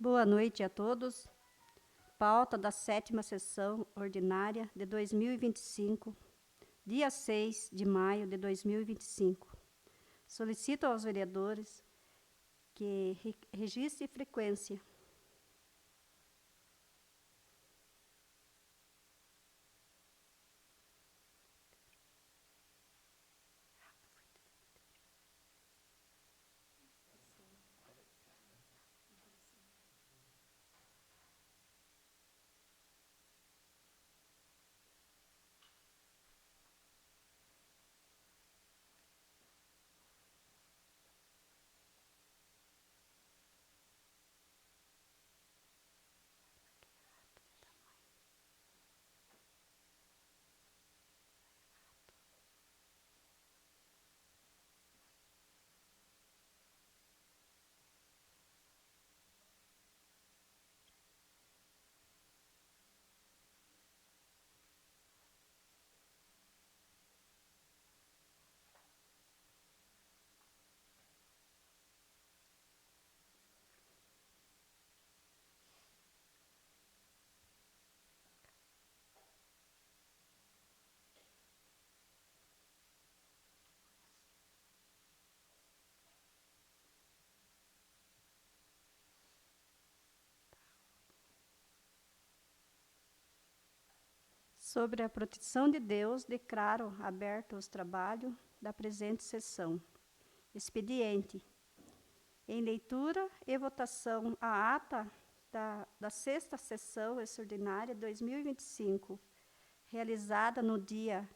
Boa noite a todos. Pauta da 7ª sessão ordinária de 2025, dia 6 de maio de 2025. Solicito aos vereadores que registre frequência. Sobre a proteção de Deus, declaro aberto os trabalhos da presente sessão. Expediente. Em leitura e votação, a ata da 6ª sessão extraordinária 2025, realizada no dia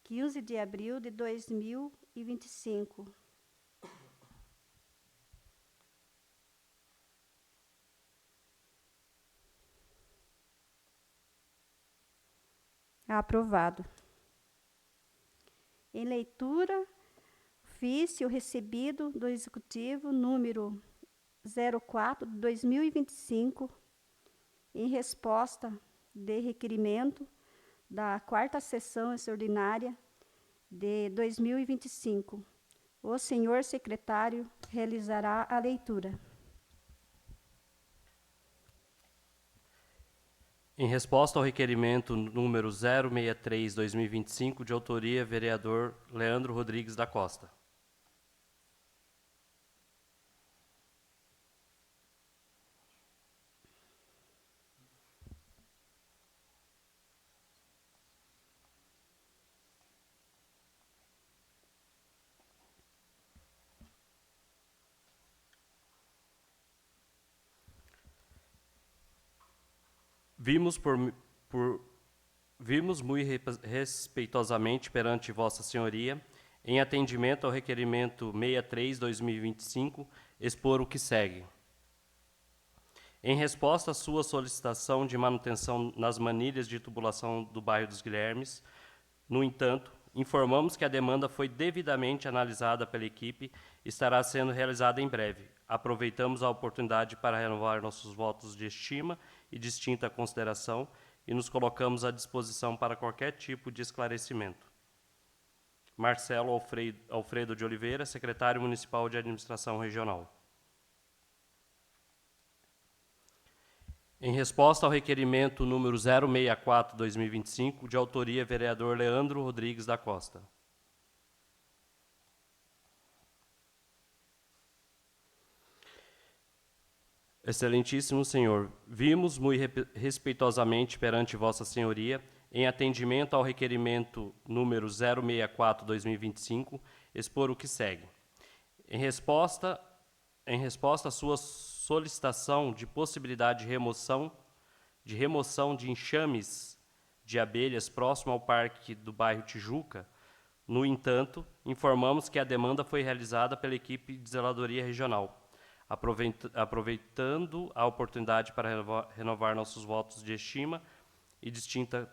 15 de abril de 2025. Aprovado. Em leitura, ofício recebido do Executivo número 04 de 2025, em resposta de requerimento da 4ª sessão extraordinária de 2025. O senhor secretário realizará a leitura. Em resposta ao requerimento número 063/2025, de autoria vereador Leandro Rodrigues da Costa. Vimos muito respeitosamente perante Vossa Senhoria, em atendimento ao requerimento 63/2025, expor o que segue. Em resposta à sua solicitação de manutenção nas manilhas de tubulação do bairro dos Guilhermes, no entanto, informamos que a demanda foi devidamente analisada pela equipe e estará sendo realizada em breve. Aproveitamos a oportunidade para renovar nossos votos de estima e distinta consideração e nos colocamos à disposição para qualquer tipo de esclarecimento. Marcelo Alfredo de Oliveira, secretário municipal de administração regional. Em resposta ao requerimento número 064/2025, de autoria vereador Leandro Rodrigues da Costa. Excelentíssimo senhor, vimos muito respeitosamente perante Vossa Senhoria, em atendimento ao requerimento número 064/2025, expor o que segue. Em resposta à sua solicitação de possibilidade de remoção de enxames de abelhas próximo ao parque do bairro Tijuca, no entanto, informamos que a demanda foi realizada pela equipe de zeladoria regional. Aproveitando a oportunidade para renovar nossos votos de estima e distinta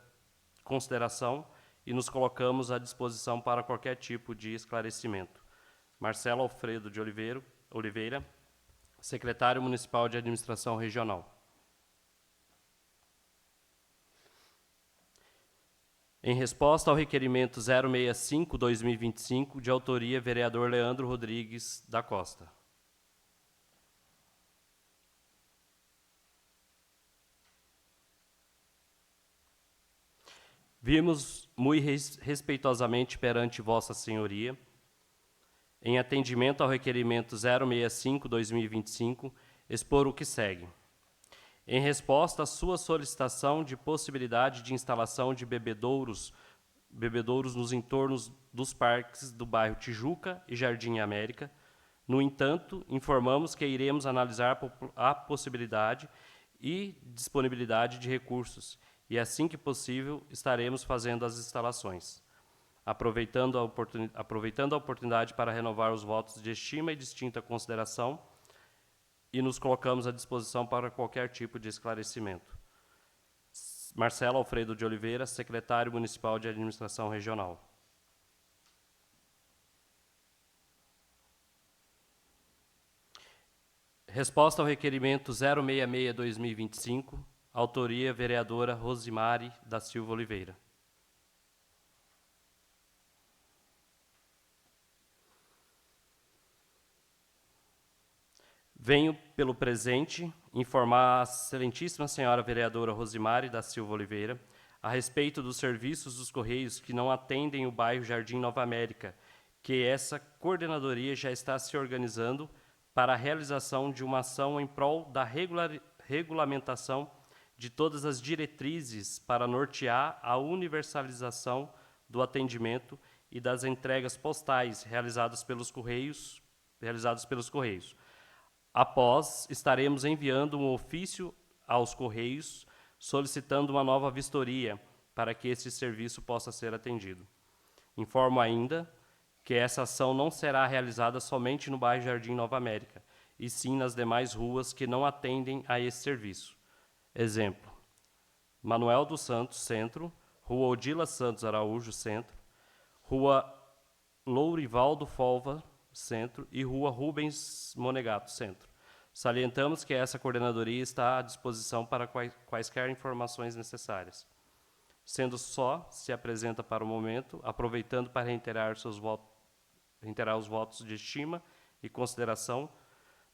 consideração, e nos colocamos à disposição para qualquer tipo de esclarecimento. Marcelo Alfredo de Oliveira, secretário municipal de administração regional. Em resposta ao requerimento 065/2025, de autoria vereador Leandro Rodrigues da Costa. Vimos muito respeitosamente perante Vossa Senhoria, em atendimento ao requerimento 065/2025, expor o que segue. Em resposta à sua solicitação de possibilidade de instalação de bebedouros nos entornos dos parques do bairro Tijuca e Jardim América, no entanto, informamos que iremos analisar a possibilidade e disponibilidade de recursos e, assim que possível, estaremos fazendo as instalações. Aproveitando a oportunidade para renovar os votos de estima e distinta consideração, e nos colocamos à disposição para qualquer tipo de esclarecimento. Marcelo Alfredo de Oliveira, secretário municipal de Administração Regional. Resposta ao requerimento 066/2025, autoria vereadora Rosimari da Silva Oliveira. Venho, pelo presente, informar a excelentíssima senhora vereadora Rosimari da Silva Oliveira a respeito dos serviços dos Correios que não atendem o bairro Jardim Nova América, que essa coordenadoria já está se organizando para a realização de uma ação em prol da regulamentação de todas as diretrizes para nortear a universalização do atendimento e das entregas postais realizadas pelos Correios. Após, estaremos enviando um ofício aos Correios solicitando uma nova vistoria para que esse serviço possa ser atendido. Informo ainda que essa ação não será realizada somente no bairro Jardim Nova América, e sim nas demais ruas que não atendem a esse serviço. Exemplo: Manuel dos Santos, Centro, Rua Odila Santos Araújo, Centro, Rua Lourivaldo Folva, Centro, e Rua Rubens Monegato, Centro. Salientamos que essa coordenadoria está à disposição para quaisquer informações necessárias. Sendo só, se apresenta para o momento, aproveitando para reiterar os votos de estima e consideração,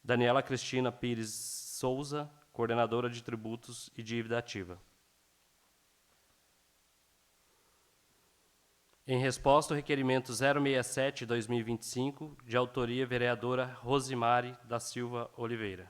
Daniela Cristina Pires Souza, coordenadora de tributos e dívida ativa. Em resposta ao requerimento 067/2025, de autoria vereadora Rosimari da Silva Oliveira.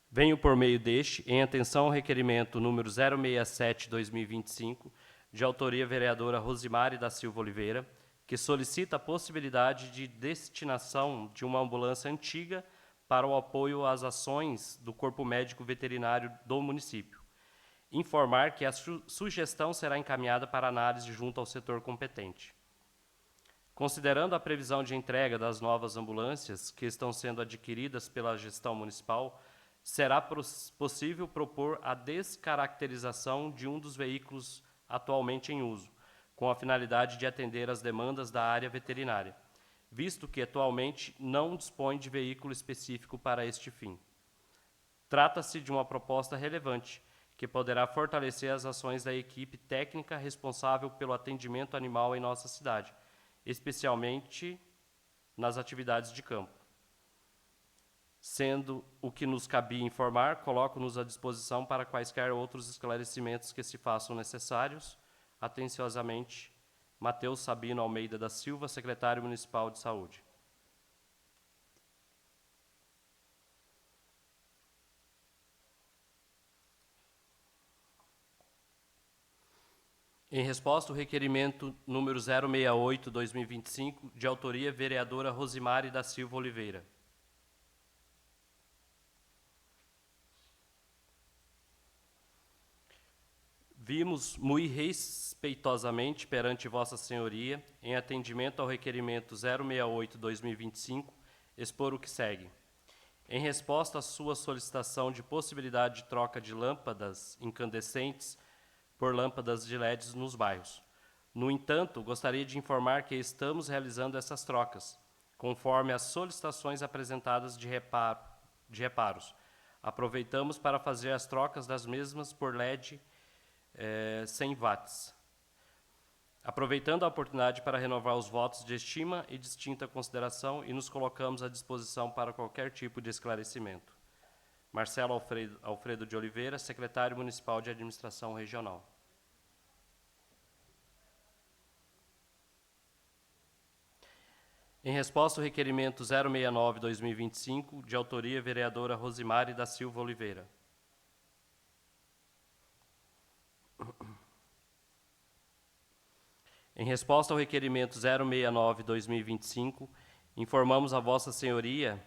Venho por meio deste, em atenção ao requerimento número 067/2025, de autoria vereadora Rosimari da Silva Oliveira, que solicita a possibilidade de destinação de uma ambulância antiga para o apoio às ações do Corpo Médico Veterinário do município. Informar que a sugestão será encaminhada para análise junto ao setor competente. Considerando a previsão de entrega das novas ambulâncias que estão sendo adquiridas pela gestão municipal, será possível propor a descaracterização de um dos veículos atualmente em uso, com a finalidade de atender às demandas da área veterinária, visto que atualmente não dispõe de veículo específico para este fim. Trata-se de uma proposta relevante, que poderá fortalecer as ações da equipe técnica responsável pelo atendimento animal em nossa cidade, especialmente nas atividades de campo. Sendo o que nos cabia informar, coloco-nos à disposição para quaisquer outros esclarecimentos que se façam necessários. Atenciosamente, Mateus Sabino Almeida da Silva, secretário municipal de Saúde. Em resposta ao requerimento número 068/2025, de autoria vereadora Rosimari da Silva Oliveira. Vimos muito respeitosamente perante Vossa Senhoria, em atendimento ao requerimento 068/2025, expor o que segue. Em resposta à sua solicitação de possibilidade de troca de lâmpadas incandescentes por lâmpadas de LEDs nos bairros. No entanto, gostaria de informar que estamos realizando essas trocas, conforme as solicitações apresentadas de reparos. Aproveitamos para fazer as trocas das mesmas por LED 100 watts. Aproveitando a oportunidade para renovar os votos de estima e distinta consideração e nos colocamos à disposição para qualquer tipo de esclarecimento. Marcelo Alfredo de Oliveira, secretário municipal de administração regional. Em resposta ao requerimento 069/2025, de autoria vereadora Rosimari da Silva Oliveira. Em resposta ao requerimento 069/2025, informamos a Vossa Senhoria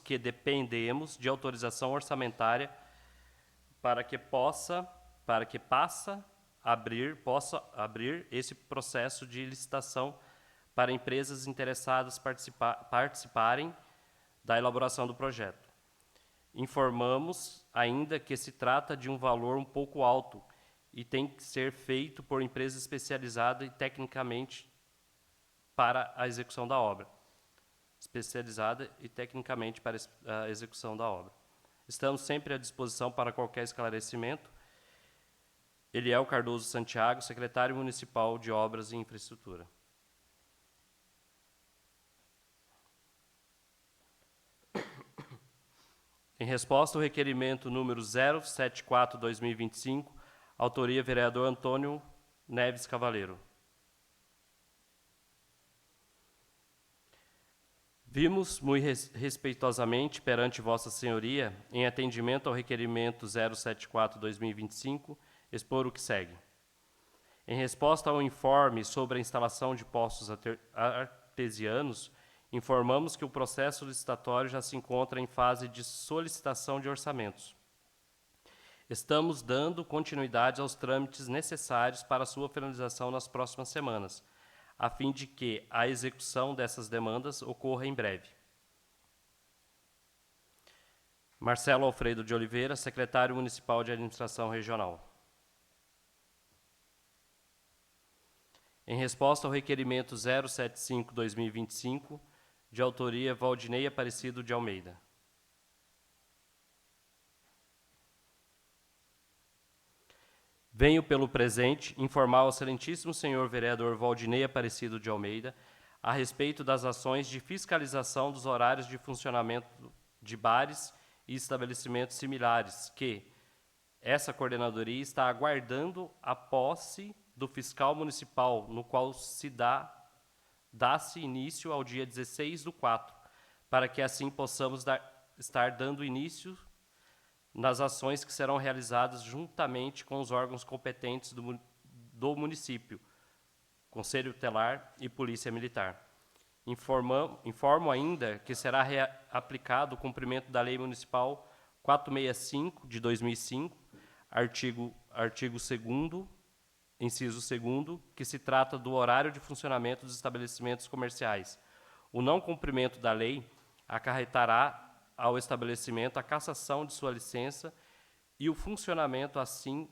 que dependemos de autorização orçamentária para que possa abrir esse processo de licitação para empresas interessadas participarem da elaboração do projeto. Informamos ainda que se trata de um valor um pouco alto e tem que ser feito por empresa especializada e tecnicamente para a execução da obra. Estamos sempre à disposição para qualquer esclarecimento. Eliel Cardoso Santiago, secretário municipal de Obras e Infraestrutura. Em resposta ao requerimento número 074/2025, autoria vereador Antônio Neves Cavaleiro. Vimos muito respeitosamente perante Vossa Senhoria, em atendimento ao requerimento 074/2025, expor o que segue. Em resposta ao informe sobre a instalação de poços artesianos, informamos que o processo licitatório já se encontra em fase de solicitação de orçamentos. Estamos dando continuidade aos trâmites necessários para sua finalização nas próximas semanas, a fim de que a execução dessas demandas ocorra em breve. Marcelo Alfredo de Oliveira, secretário municipal de administração regional. Em resposta ao requerimento 075/2025, de autoria Valdinei Aparecido de Almeida. Venho pelo presente informar ao excelentíssimo senhor vereador Valdinei Aparecido de Almeida a respeito das ações de fiscalização dos horários de funcionamento de bares e estabelecimentos similares que essa coordenadoria está aguardando a posse do fiscal municipal, no qual dá-se início ao dia 16/4, para que assim possamos estar dando início nas ações que serão realizadas juntamente com os órgãos competentes do município, Conselho Tutelar e Polícia Militar. Informo ainda que será aplicado o cumprimento da Lei Municipal 465, de 2005, artigo 2º, inciso 2º, que se trata do horário de funcionamento dos estabelecimentos comerciais. O não cumprimento da lei acarretará ao estabelecimento a cassação de sua licença e o funcionamento, assim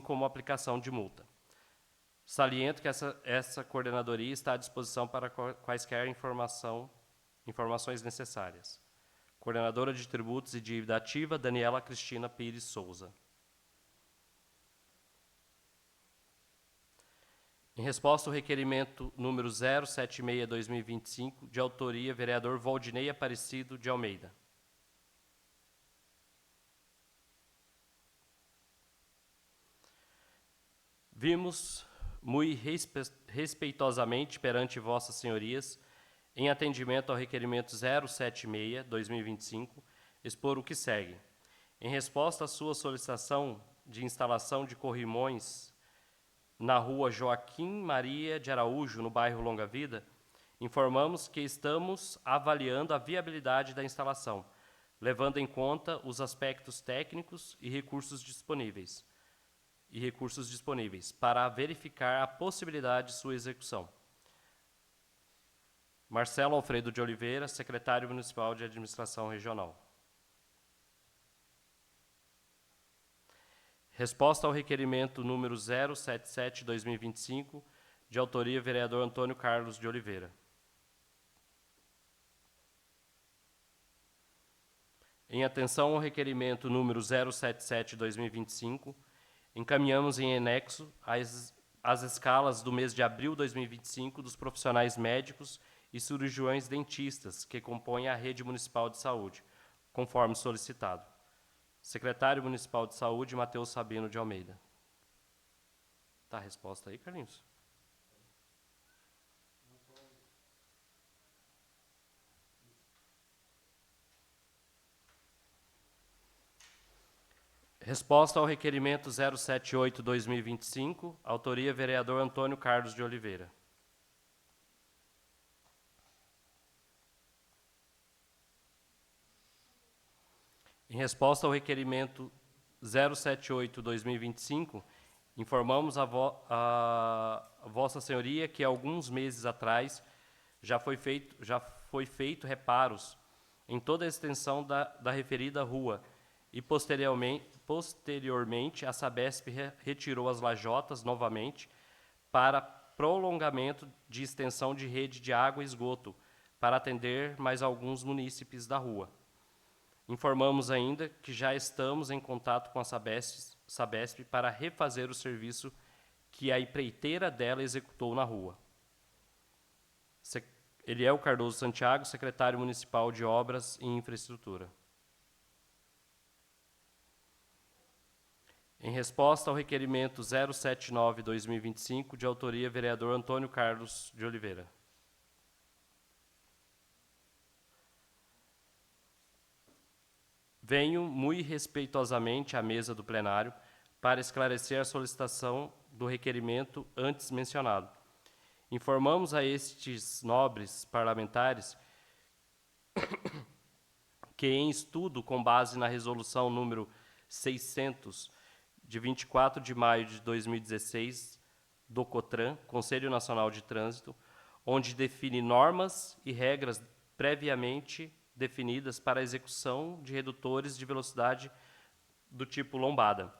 como a aplicação de multa. Saliento que essa coordenadoria está à disposição para quaisquer informações necessárias. Coordenadora de Tributos e Dívida Ativa, Daniela Cristina Pires Souza. Em resposta ao requerimento número 076/2025, de autoria vereador Valdinei Aparecido de Almeida. Vimos muito respeitosamente perante Vossas Senhorias, em atendimento ao requerimento 076/2025, expor o que segue. Em resposta à sua solicitação de instalação de corrimões na rua Joaquim Maria de Araújo, no bairro Longa Vida, informamos que estamos avaliando a viabilidade da instalação, levando em conta os aspectos técnicos e recursos disponíveis, para verificar a possibilidade de sua execução. Marcelo Alfredo de Oliveira, secretário municipal de administração regional. Resposta ao requerimento número 077/2025, de autoria vereador Antônio Carlos de Oliveira. Em atenção ao requerimento número 077/2025, encaminhamos em anexo as escalas do mês de abril de 2025 dos profissionais médicos e cirurgiões dentistas que compõem a rede municipal de saúde, conforme solicitado. Secretário Municipal de Saúde, Matheus Sabino de Almeida. Tá a resposta aí, Carlinhos? Resposta ao requerimento 078/2025, autoria vereador Antônio Carlos de Oliveira. Em resposta ao requerimento 078/2025, informamos a Vossa Senhoria que alguns meses atrás já foi feito reparos em toda a extensão da referida rua e posteriormente a Sabesp retirou as lajotas novamente para prolongamento de extensão de rede de água e esgoto para atender mais alguns munícipes da rua. Informamos ainda que já estamos em contato com a Sabesp para refazer o serviço que a empreiteira dela executou na rua. Eliel Cardoso Santiago, secretário municipal de Obras e Infraestrutura. Em resposta ao requerimento 079/2025, de autoria vereador Antônio Carlos de Oliveira. Venho muito respeitosamente à mesa do plenário para esclarecer a solicitação do requerimento antes mencionado. Informamos a estes nobres parlamentares que, em estudo com base na resolução número 600, de 24 de maio de 2016, do COTRAN, Conselho Nacional de Trânsito, onde define normas e regras previamente definidas para a execução de redutores de velocidade do tipo lombada,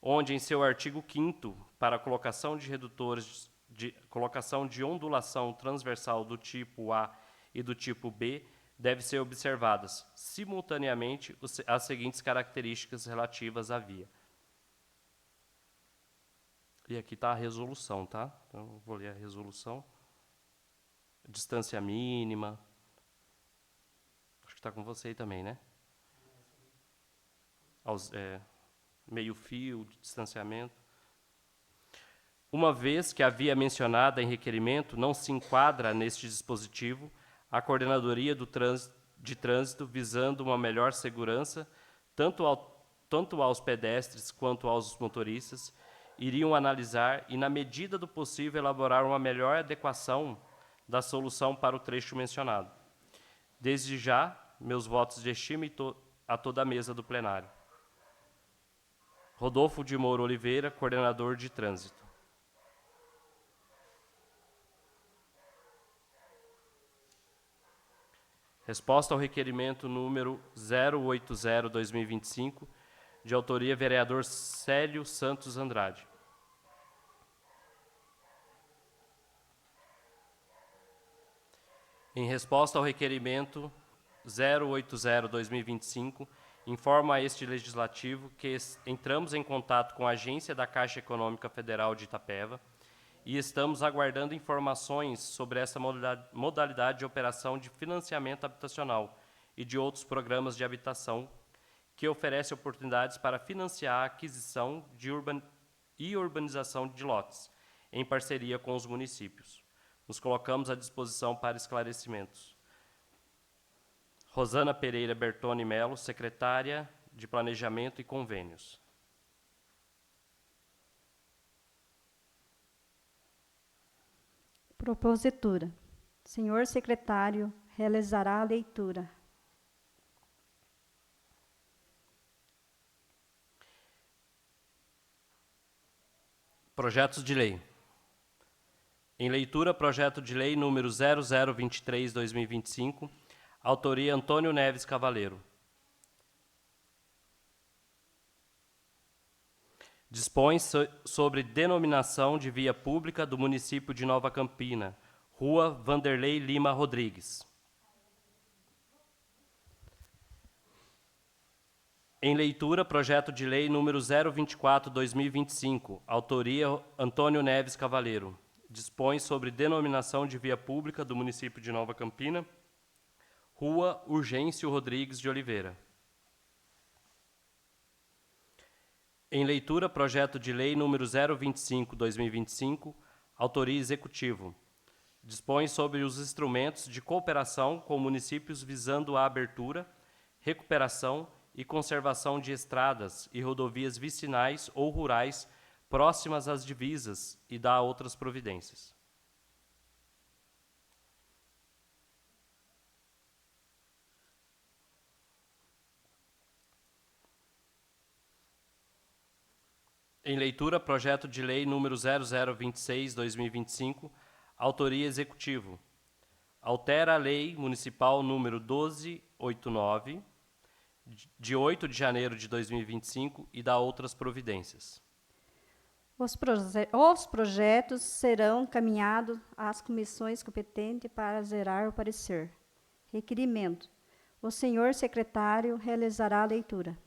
onde em seu artigo 5º, para a colocação de redutores de colocação de ondulação transversal do tipo A e do tipo B, deve ser observadas simultaneamente as seguintes características relativas à via. E aqui está a resolução, tá? Então, eu vou ler a resolução. Distância mínima. Acho que está com você aí também, né? Meio fio de distanciamento. Uma vez que a via mencionada em requerimento não se enquadra neste dispositivo, a Coordenadoria de Trânsito, visando uma melhor segurança, tanto aos pedestres quanto aos motoristas, iriam analisar e, na medida do possível, elaborar uma melhor adequação da solução para o trecho mencionado. Desde já, meus votos de estima a toda a mesa do plenário. Rodolfo de Moura Oliveira, coordenador de Trânsito. Resposta ao requerimento número 080/2025, de autoria vereador Célio Santos Andrade. Em resposta ao requerimento 080/2025, informo a este Legislativo que entramos em contato com a Agência da Caixa Econômica Federal de Itapeva e estamos aguardando informações sobre essa modalidade de operação de financiamento habitacional e de outros programas de habitação que oferece oportunidades para financiar a aquisição e urbanização de lotes, em parceria com os municípios. Nos colocamos à disposição para esclarecimentos. Rosana Pereira Bertoni Melo, secretária de Planejamento e Convênios. Propositura. Senhor secretário, realizará a leitura. Projetos de lei. Em leitura, projeto de lei número 0023/2025, autoria Antônio Neves Cavaleiro. Dispõe sobre denominação de via pública do município de Nova Campina, Rua Vanderlei Lima Rodrigues. Em leitura, projeto de lei número 024/2025, autoria Antônio Neves Cavaleiro. Dispõe sobre denominação de via pública do município de Nova Campina, Rua Urgêncio Rodrigues de Oliveira. Em leitura, projeto de lei número 025/2025, autoria Executivo. Dispõe sobre os instrumentos de cooperação com municípios visando a abertura, recuperação e conservação de estradas e rodovias vicinais ou rurais próximas às divisas e dá outras providências. Em leitura, projeto de lei número 0026/2025, autoria Executivo. Altera a Lei Municipal número 1289, de 8 de janeiro de 2025, e dá outras providências. Os projetos serão encaminhados às comissões competentes para zerar o parecer. Requerimento. O senhor secretário realizará a leitura.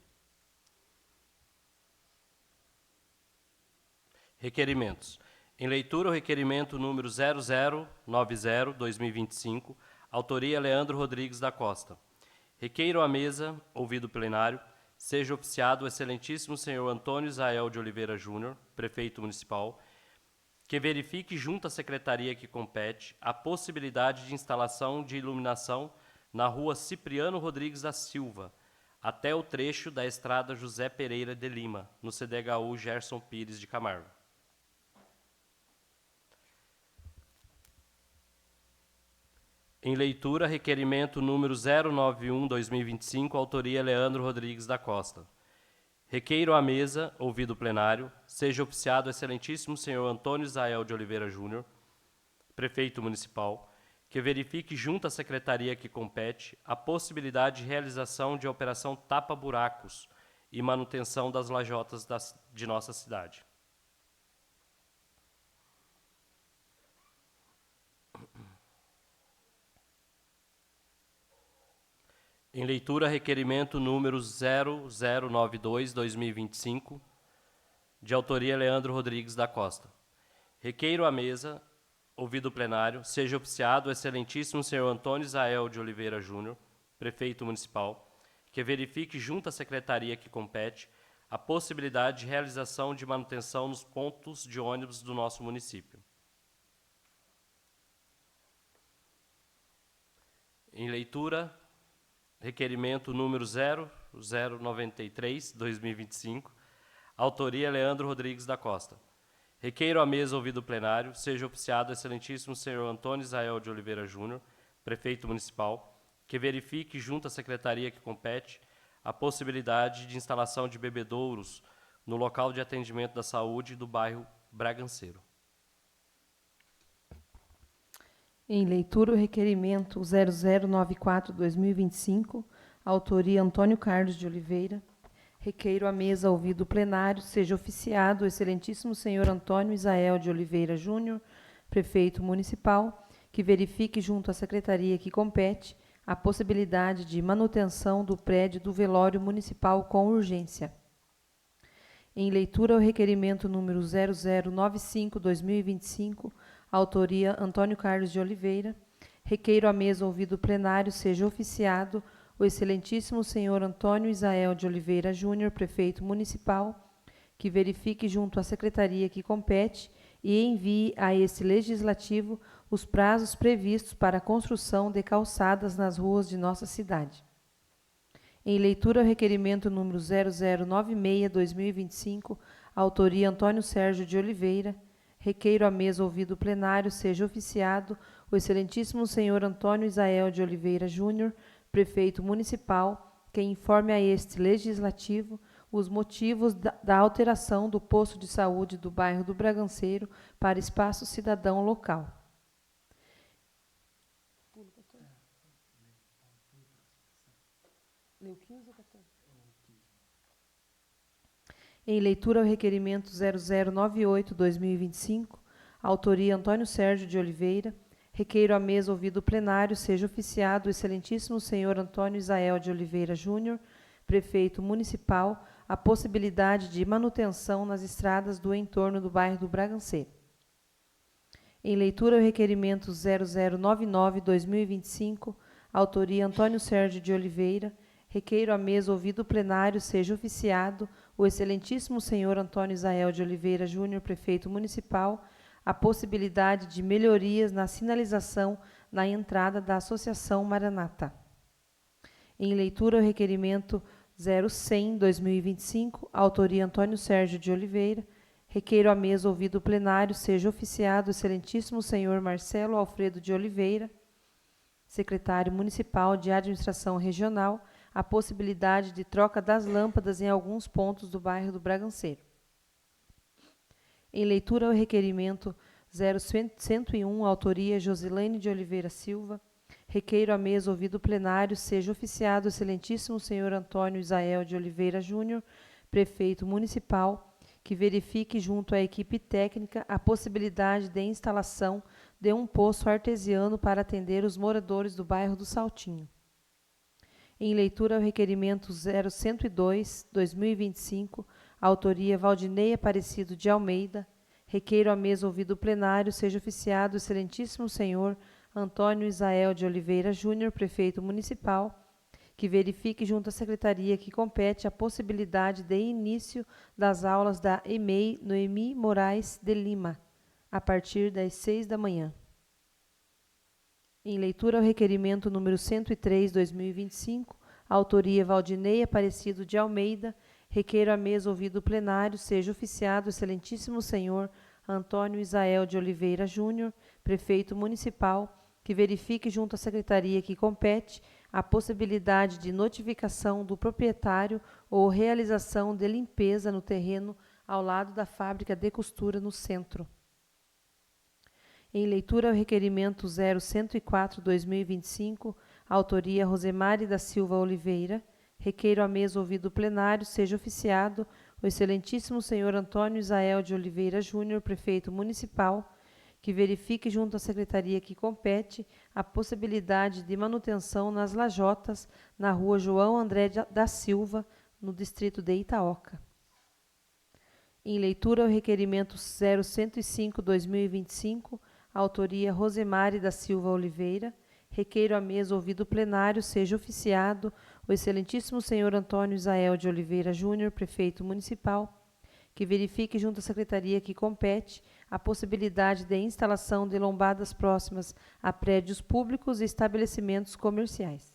Requerimentos. Em leitura, o requerimento número 0090/2025, autoria Leandro Rodrigues da Costa. Requeiro à mesa, ouvido o plenário, seja oficiado o excelentíssimo senhor Antônio Israel de Oliveira Júnior, prefeito municipal, que verifique junto à secretaria que compete a possibilidade de instalação de iluminação na rua Cipriano Rodrigues da Silva, até o trecho da estrada José Pereira de Lima, no CDHU Gerson Pires de Camargo. Em leitura, requerimento número 091/2025, autoria Leandro Rodrigues da Costa. Requeiro à mesa, ouvido o plenário, seja oficiado o excelentíssimo senhor Antônio Israel de Oliveira Júnior, prefeito municipal, que verifique junto à secretaria que compete a possibilidade de realização de operação tapa-buracos e manutenção das lajotas de nossa cidade. Em leitura, requerimento número 0092/2025, de autoria Leandro Rodrigues da Costa. Requeiro à mesa, ouvido o plenário, seja oficiado o excelentíssimo senhor Antônio Israel de Oliveira Júnior, prefeito municipal, que verifique junto à secretaria que compete a possibilidade de realização de manutenção nos pontos de ônibus do nosso município. Em leitura, requerimento número 0093/2025, autoria Leandro Rodrigues da Costa. Requeiro à mesa, ouvido o plenário, seja oficiado o excelentíssimo senhor Antônio Israel de Oliveira Júnior, prefeito municipal, que verifique junto à secretaria que compete a possibilidade de instalação de bebedouros no local de atendimento da saúde do bairro Braganceiro. Em leitura, o requerimento 0094/2025, autoria Antônio Carlos de Oliveira. Requeiro à mesa, ouvido o plenário, seja oficiado o excelentíssimo senhor Antônio Israel de Oliveira Júnior, prefeito municipal, que verifique junto à secretaria que compete a possibilidade de manutenção do prédio do velório municipal com urgência. Em leitura, o requerimento número 0095/2025, autoria Antônio Carlos de Oliveira. Requeiro à mesa, ouvido o plenário, seja oficiado o excelentíssimo senhor Antônio Israel de Oliveira Júnior, prefeito municipal, que verifique junto à secretaria que compete e envie a este legislativo os prazos previstos para a construção de calçadas nas ruas de nossa cidade. Em leitura, o requerimento número 0096/2025, autoria Antônio Sérgio de Oliveira. Requeiro à mesa, ouvido o plenário, seja oficiado o excelentíssimo senhor Antônio Israel de Oliveira Júnior, prefeito municipal, que informe a este legislativo os motivos da alteração do posto de saúde do bairro do Braganceiro para espaço cidadão local. Leu 15 ou 14? Em leitura, o requerimento 0098/2025, autoria Antônio Sérgio de Oliveira. Requeiro à mesa, ouvido o plenário, seja oficiado o excelentíssimo senhor Antônio Israel de Oliveira Júnior, Prefeito Municipal, a possibilidade de manutenção nas estradas do entorno do bairro do Braganceiro. Em leitura, o requerimento 0099-2025, autoria Antônio Sérgio de Oliveira, requeiro à mesa ouvido o plenário seja oficiado o excelentíssimo senhor Antônio Isael de Oliveira Júnior, prefeito municipal, a possibilidade de melhorias na sinalização na entrada da Associação Maranata. Em leitura, o requerimento 0100-2025, autoria Antônio Sérgio de Oliveira, requeiro à mesa ouvido o plenário seja oficiado o excelentíssimo senhor Marcelo Alfredo de Oliveira, secretário municipal de administração regional, a possibilidade de troca das lâmpadas em alguns pontos do bairro do Braganceiro. Em leitura, o requerimento 0101, autoria Josilene de Oliveira Silva, requeiro à mesa ouvido o plenário seja oficiado o excelentíssimo senhor Antônio Isael de Oliveira Júnior, prefeito municipal, que verifique junto à equipe técnica a possibilidade de instalação de um poço artesiano para atender os moradores do bairro do Saltinho. Em leitura, o requerimento 0102-2025, autoria Valdinei Aparecido de Almeida, requeiro à mesa ouvido o plenário seja oficiado o excelentíssimo senhor Antônio Isael de Oliveira Júnior, prefeito municipal, que verifique junto à secretaria que compete a possibilidade de início das aulas da EMEI Noemi Moraes de Lima, a partir das 6 da manhã. Em leitura, o requerimento número 103/2025, autoria Valdinei Aparecido de Almeida, requeiro à mesa ouvido o plenário seja oficiado o excelentíssimo senhor Antônio Isael de Oliveira Júnior, prefeito municipal, que verifique junto à secretaria que compete a possibilidade de notificação do proprietário ou realização de limpeza no terreno ao lado da fábrica de costura no centro. Em leitura, o requerimento 0104/2025, autoria Rosemary da Silva Oliveira, requeiro à mesa ouvido o plenário seja oficiado o excelentíssimo senhor Antônio Isael de Oliveira Júnior, prefeito municipal, que verifique junto à secretaria que compete a possibilidade de manutenção nas lajotas na rua João André da Silva, no distrito de Itaoca. Em leitura, o requerimento 0105/2025, autoria Rosemary da Silva Oliveira, requeiro à mesa ouvido o plenário seja oficiado o excelentíssimo senhor Antônio Isael de Oliveira Júnior, prefeito municipal, que verifique junto à secretaria que compete a possibilidade de instalação de lombadas próximas a prédios públicos e estabelecimentos comerciais.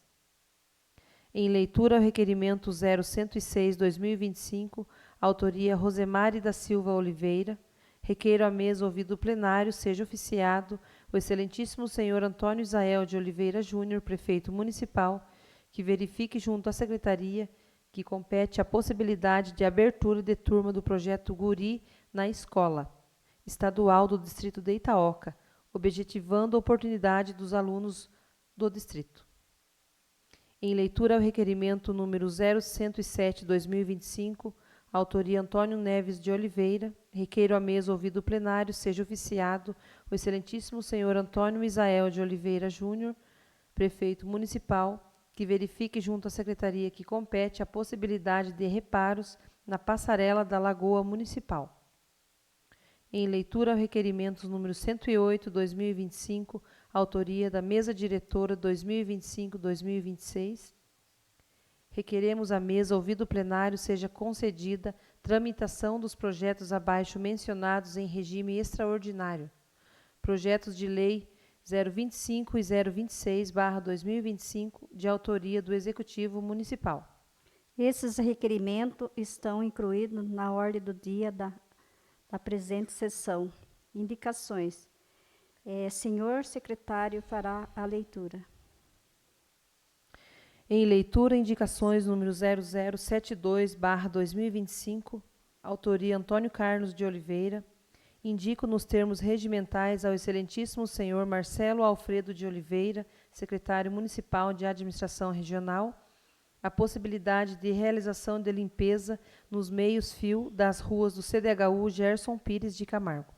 Em leitura, o requerimento 0106/2025, autoria Rosemary da Silva Oliveira, requeiro à mesa ouvido o plenário seja oficiado o excelentíssimo senhor Antônio Isael de Oliveira Júnior, prefeito municipal, que verifique junto à secretaria que compete a possibilidade de abertura de turma do projeto Guri na escola estadual do distrito de Itaoca, objetivando a oportunidade dos alunos do distrito. Em leitura, o requerimento número 0107/2025, autoria Antônio Neves de Oliveira, requeiro à mesa ouvido o plenário seja oficiado o excelentíssimo senhor Antônio Isael de Oliveira Júnior, prefeito municipal, que verifique junto à secretaria que compete a possibilidade de reparos na passarela da Lagoa Municipal. Em leitura, o requerimento número 108/2025, autoria da Mesa Diretora 2025-2026, requeremos à mesa ouvido o plenário seja concedida tramitação dos projetos abaixo mencionados em regime extraordinário. Projetos de lei 025 e 026/2025, de autoria do Executivo Municipal. Esses requerimentos estão incluídos na ordem do dia da presente sessão. Indicações. Senhor secretário fará a leitura. Em leitura, indicações número 0072/2025, autoria Antônio Carlos de Oliveira, indico nos termos regimentais ao excelentíssimo senhor Marcelo Alfredo de Oliveira, secretário municipal de administração regional, a possibilidade de realização de limpeza nos meios-fio das ruas do CDHU Gerson Pires de Camargo.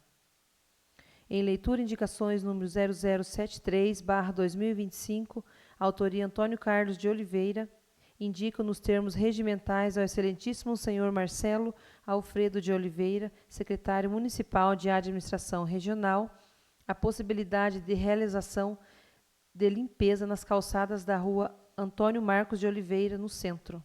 Em leitura, indicações número 0073/2025, autoria Antônio Carlos de Oliveira, indico nos termos regimentais ao excelentíssimo senhor Marcelo Alfredo de Oliveira, secretário municipal de administração regional, a possibilidade de realização de limpeza nas calçadas da rua Antônio Marcos de Oliveira, no centro.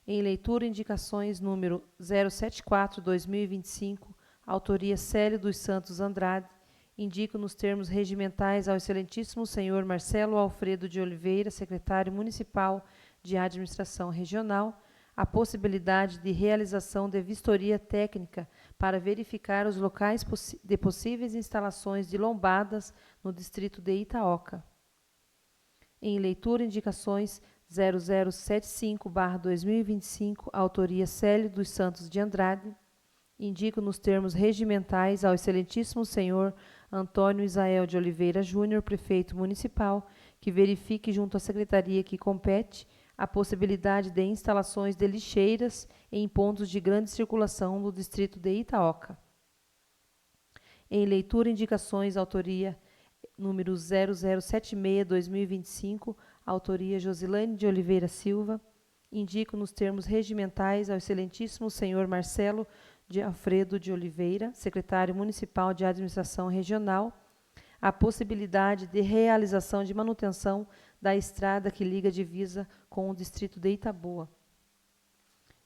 Em leitura, indicações número 074/2025, autoria Célio dos Santos Andrade, indico nos termos regimentais ao excelentíssimo senhor Marcelo Alfredo de Oliveira, secretário municipal de administração regional, a possibilidade de realização de vistoria técnica para verificar os locais de possíveis instalações de lombadas no distrito de Itaoca. Em leitura, indicações 0075/2025, autoria Célio dos Santos de Andrade, indico nos termos regimentais ao excelentíssimo senhor Antônio Isael de Oliveira Júnior, prefeito municipal, que verifique junto à secretaria que compete a possibilidade de instalações de lixeiras em pontos de grande circulação no distrito de Itaoca. Em leitura, indicações, autoria número 0076/2025, autoria Josilane de Oliveira Silva, indico nos termos regimentais ao excelentíssimo senhor Marcelo de Alfredo de Oliveira, secretário municipal de administração regional, a possibilidade de realização de manutenção da estrada que liga a divisa com o distrito de Itaboa.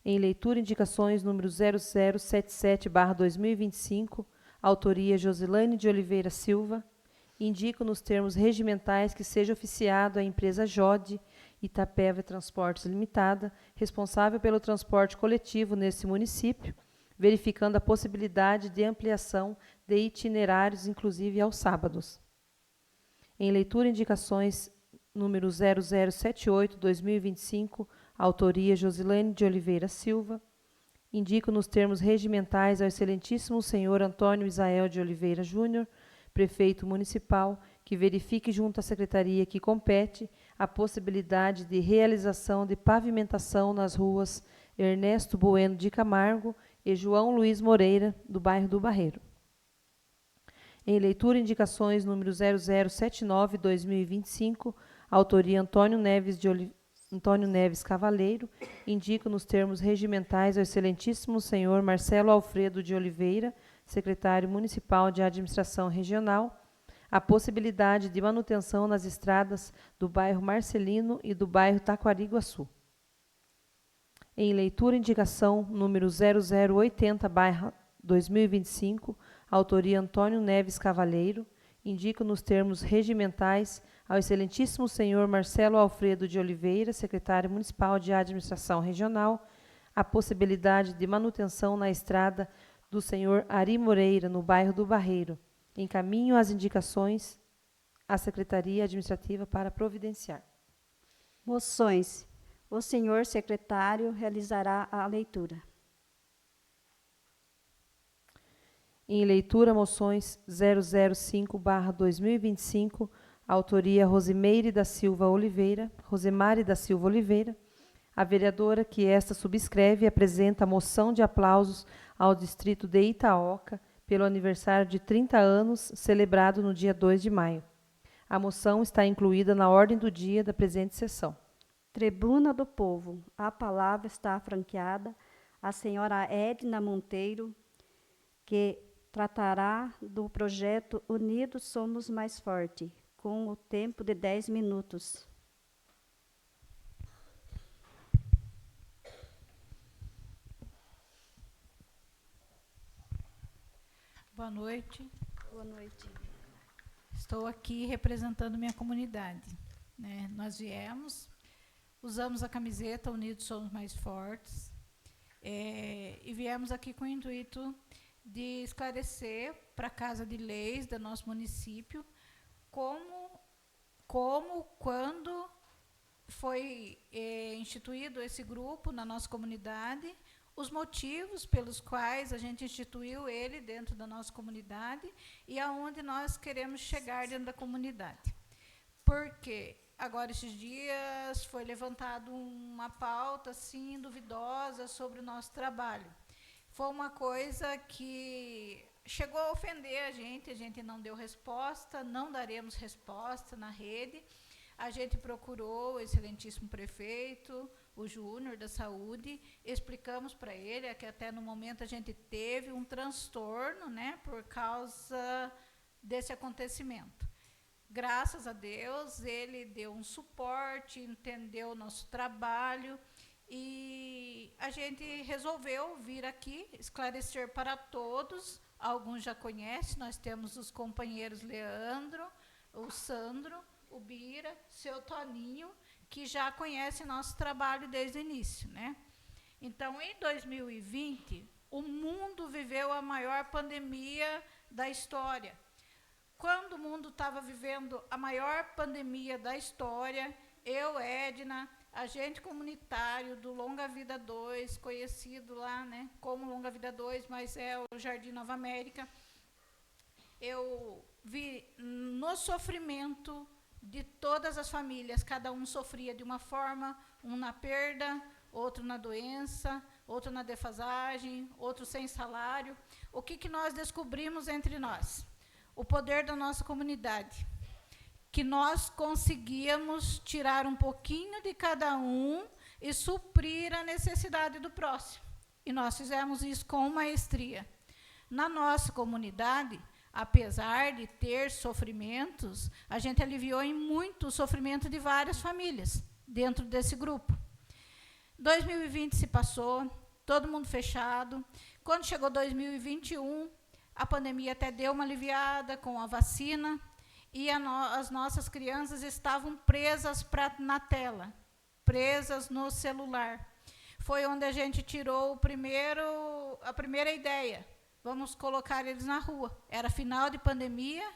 Em leitura, indicações número 0077/2025, autoria Josilane de Oliveira Silva, indico nos termos regimentais que seja oficiado a empresa JOD Itapeva Transportes Limitada, responsável pelo transporte coletivo nesse município, verificando a possibilidade de ampliação de itinerários, inclusive aos sábados. Em leitura, indicações número 0078/2025, autoria Josilane de Oliveira Silva, indico nos termos regimentais ao excelentíssimo senhor Antônio Isael de Oliveira Júnior, prefeito municipal, que verifique junto à secretaria que compete a possibilidade de realização de pavimentação nas ruas Ernesto Bueno de Camargo e João Luiz Moreira, do bairro do Barreiro. Em leitura, indicações número 0079/2025, autoria Antônio Neves Cavaleiro, indico nos termos regimentais ao excelentíssimo senhor Marcelo Alfredo de Oliveira, secretário municipal de administração regional, a possibilidade de manutenção nas estradas do bairro Marcelino e do bairro Taquariguaçu. Em leitura, indicação número 0080/2025, autoria Antônio Neves Cavaleiro, indico nos termos regimentais ao excelentíssimo senhor Marcelo Alfredo de Oliveira, secretário municipal de administração regional, a possibilidade de manutenção na estrada do senhor Ari Moreira, no bairro do Barreiro. Encaminho as indicações à Secretaria Administrativa para providenciar. Moções. O senhor secretário realizará a leitura. Em leitura, moções 005/2025, autoria Rosemary da Silva Oliveira, Rosemary da Silva Oliveira. A vereadora que esta subscreve apresenta a moção de aplausos ao distrito de Itaoca pelo aniversário de 30 anos, celebrado no dia 2 de maio. A moção está incluída na ordem do dia da presente sessão. Tribuna do Povo. A palavra está franqueada à senhora Edna Monteiro, que tratará do projeto Unidos Somos Mais Forte, com o tempo de 10 minutos. Boa noite. Boa noite. Estou aqui representando minha comunidade, né? Nós usamos a camiseta Unidos Somos Mais Fortes, e viemos aqui com o intuito de esclarecer para a Casa de Leis do nosso município quando foi instituído esse grupo na nossa comunidade, os motivos pelos quais a gente instituiu ele dentro da nossa comunidade e aonde nós queremos chegar dentro da comunidade. Porque agora, esses dias, foi levantada uma pauta assim, duvidosa sobre o nosso trabalho. Foi uma coisa que chegou a ofender a gente não deu resposta, não daremos resposta na rede. A gente procurou o excelentíssimo prefeito, o Júnior da Saúde, explicamos para ele que até no momento a gente teve um transtorno, né, por causa desse acontecimento. Graças a Deus, ele deu um suporte, entendeu o nosso trabalho, e a gente resolveu vir aqui esclarecer para todos. Alguns já conhecem, nós temos os companheiros Leandro, o Sandro, o Bira, seu Toninho, que já conhecem nosso trabalho desde o início, né? Então, em 2020, o mundo viveu a maior pandemia da história. Quando o mundo estava vivendo a maior pandemia da história, eu, Edna, agente comunitário do Longa Vida 2, conhecido lá, né, como Longa Vida 2, mas é o Jardim Nova América, eu vi no sofrimento de todas as famílias, cada um sofria de uma forma, um na perda, outro na doença, outro na defasagem, outro sem salário. O que nós descobrimos entre nós? O poder da nossa comunidade, que nós conseguíamos tirar um pouquinho de cada um e suprir a necessidade do próximo. E nós fizemos isso com maestria. Na nossa comunidade, apesar de ter sofrimentos, a gente aliviou em muito o sofrimento de várias famílias dentro desse grupo. 2020 se passou, todo mundo fechado. Quando chegou 2021, a pandemia até deu uma aliviada com a vacina, e as nossas crianças estavam presas na tela, presas no celular. Foi onde a gente tirou a primeira ideia. Vamos colocar eles na rua. Era final de pandemia,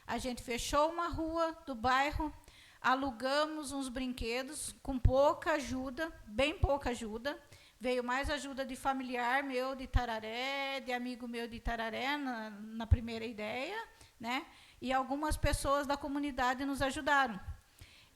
a gente fechou uma rua do bairro, alugamos uns brinquedos com pouca ajuda, bem pouca ajuda. Veio mais ajuda de familiar meu de Itararé, de amigo meu de Itararé, na primeira ideia, né? E algumas pessoas da comunidade nos ajudaram.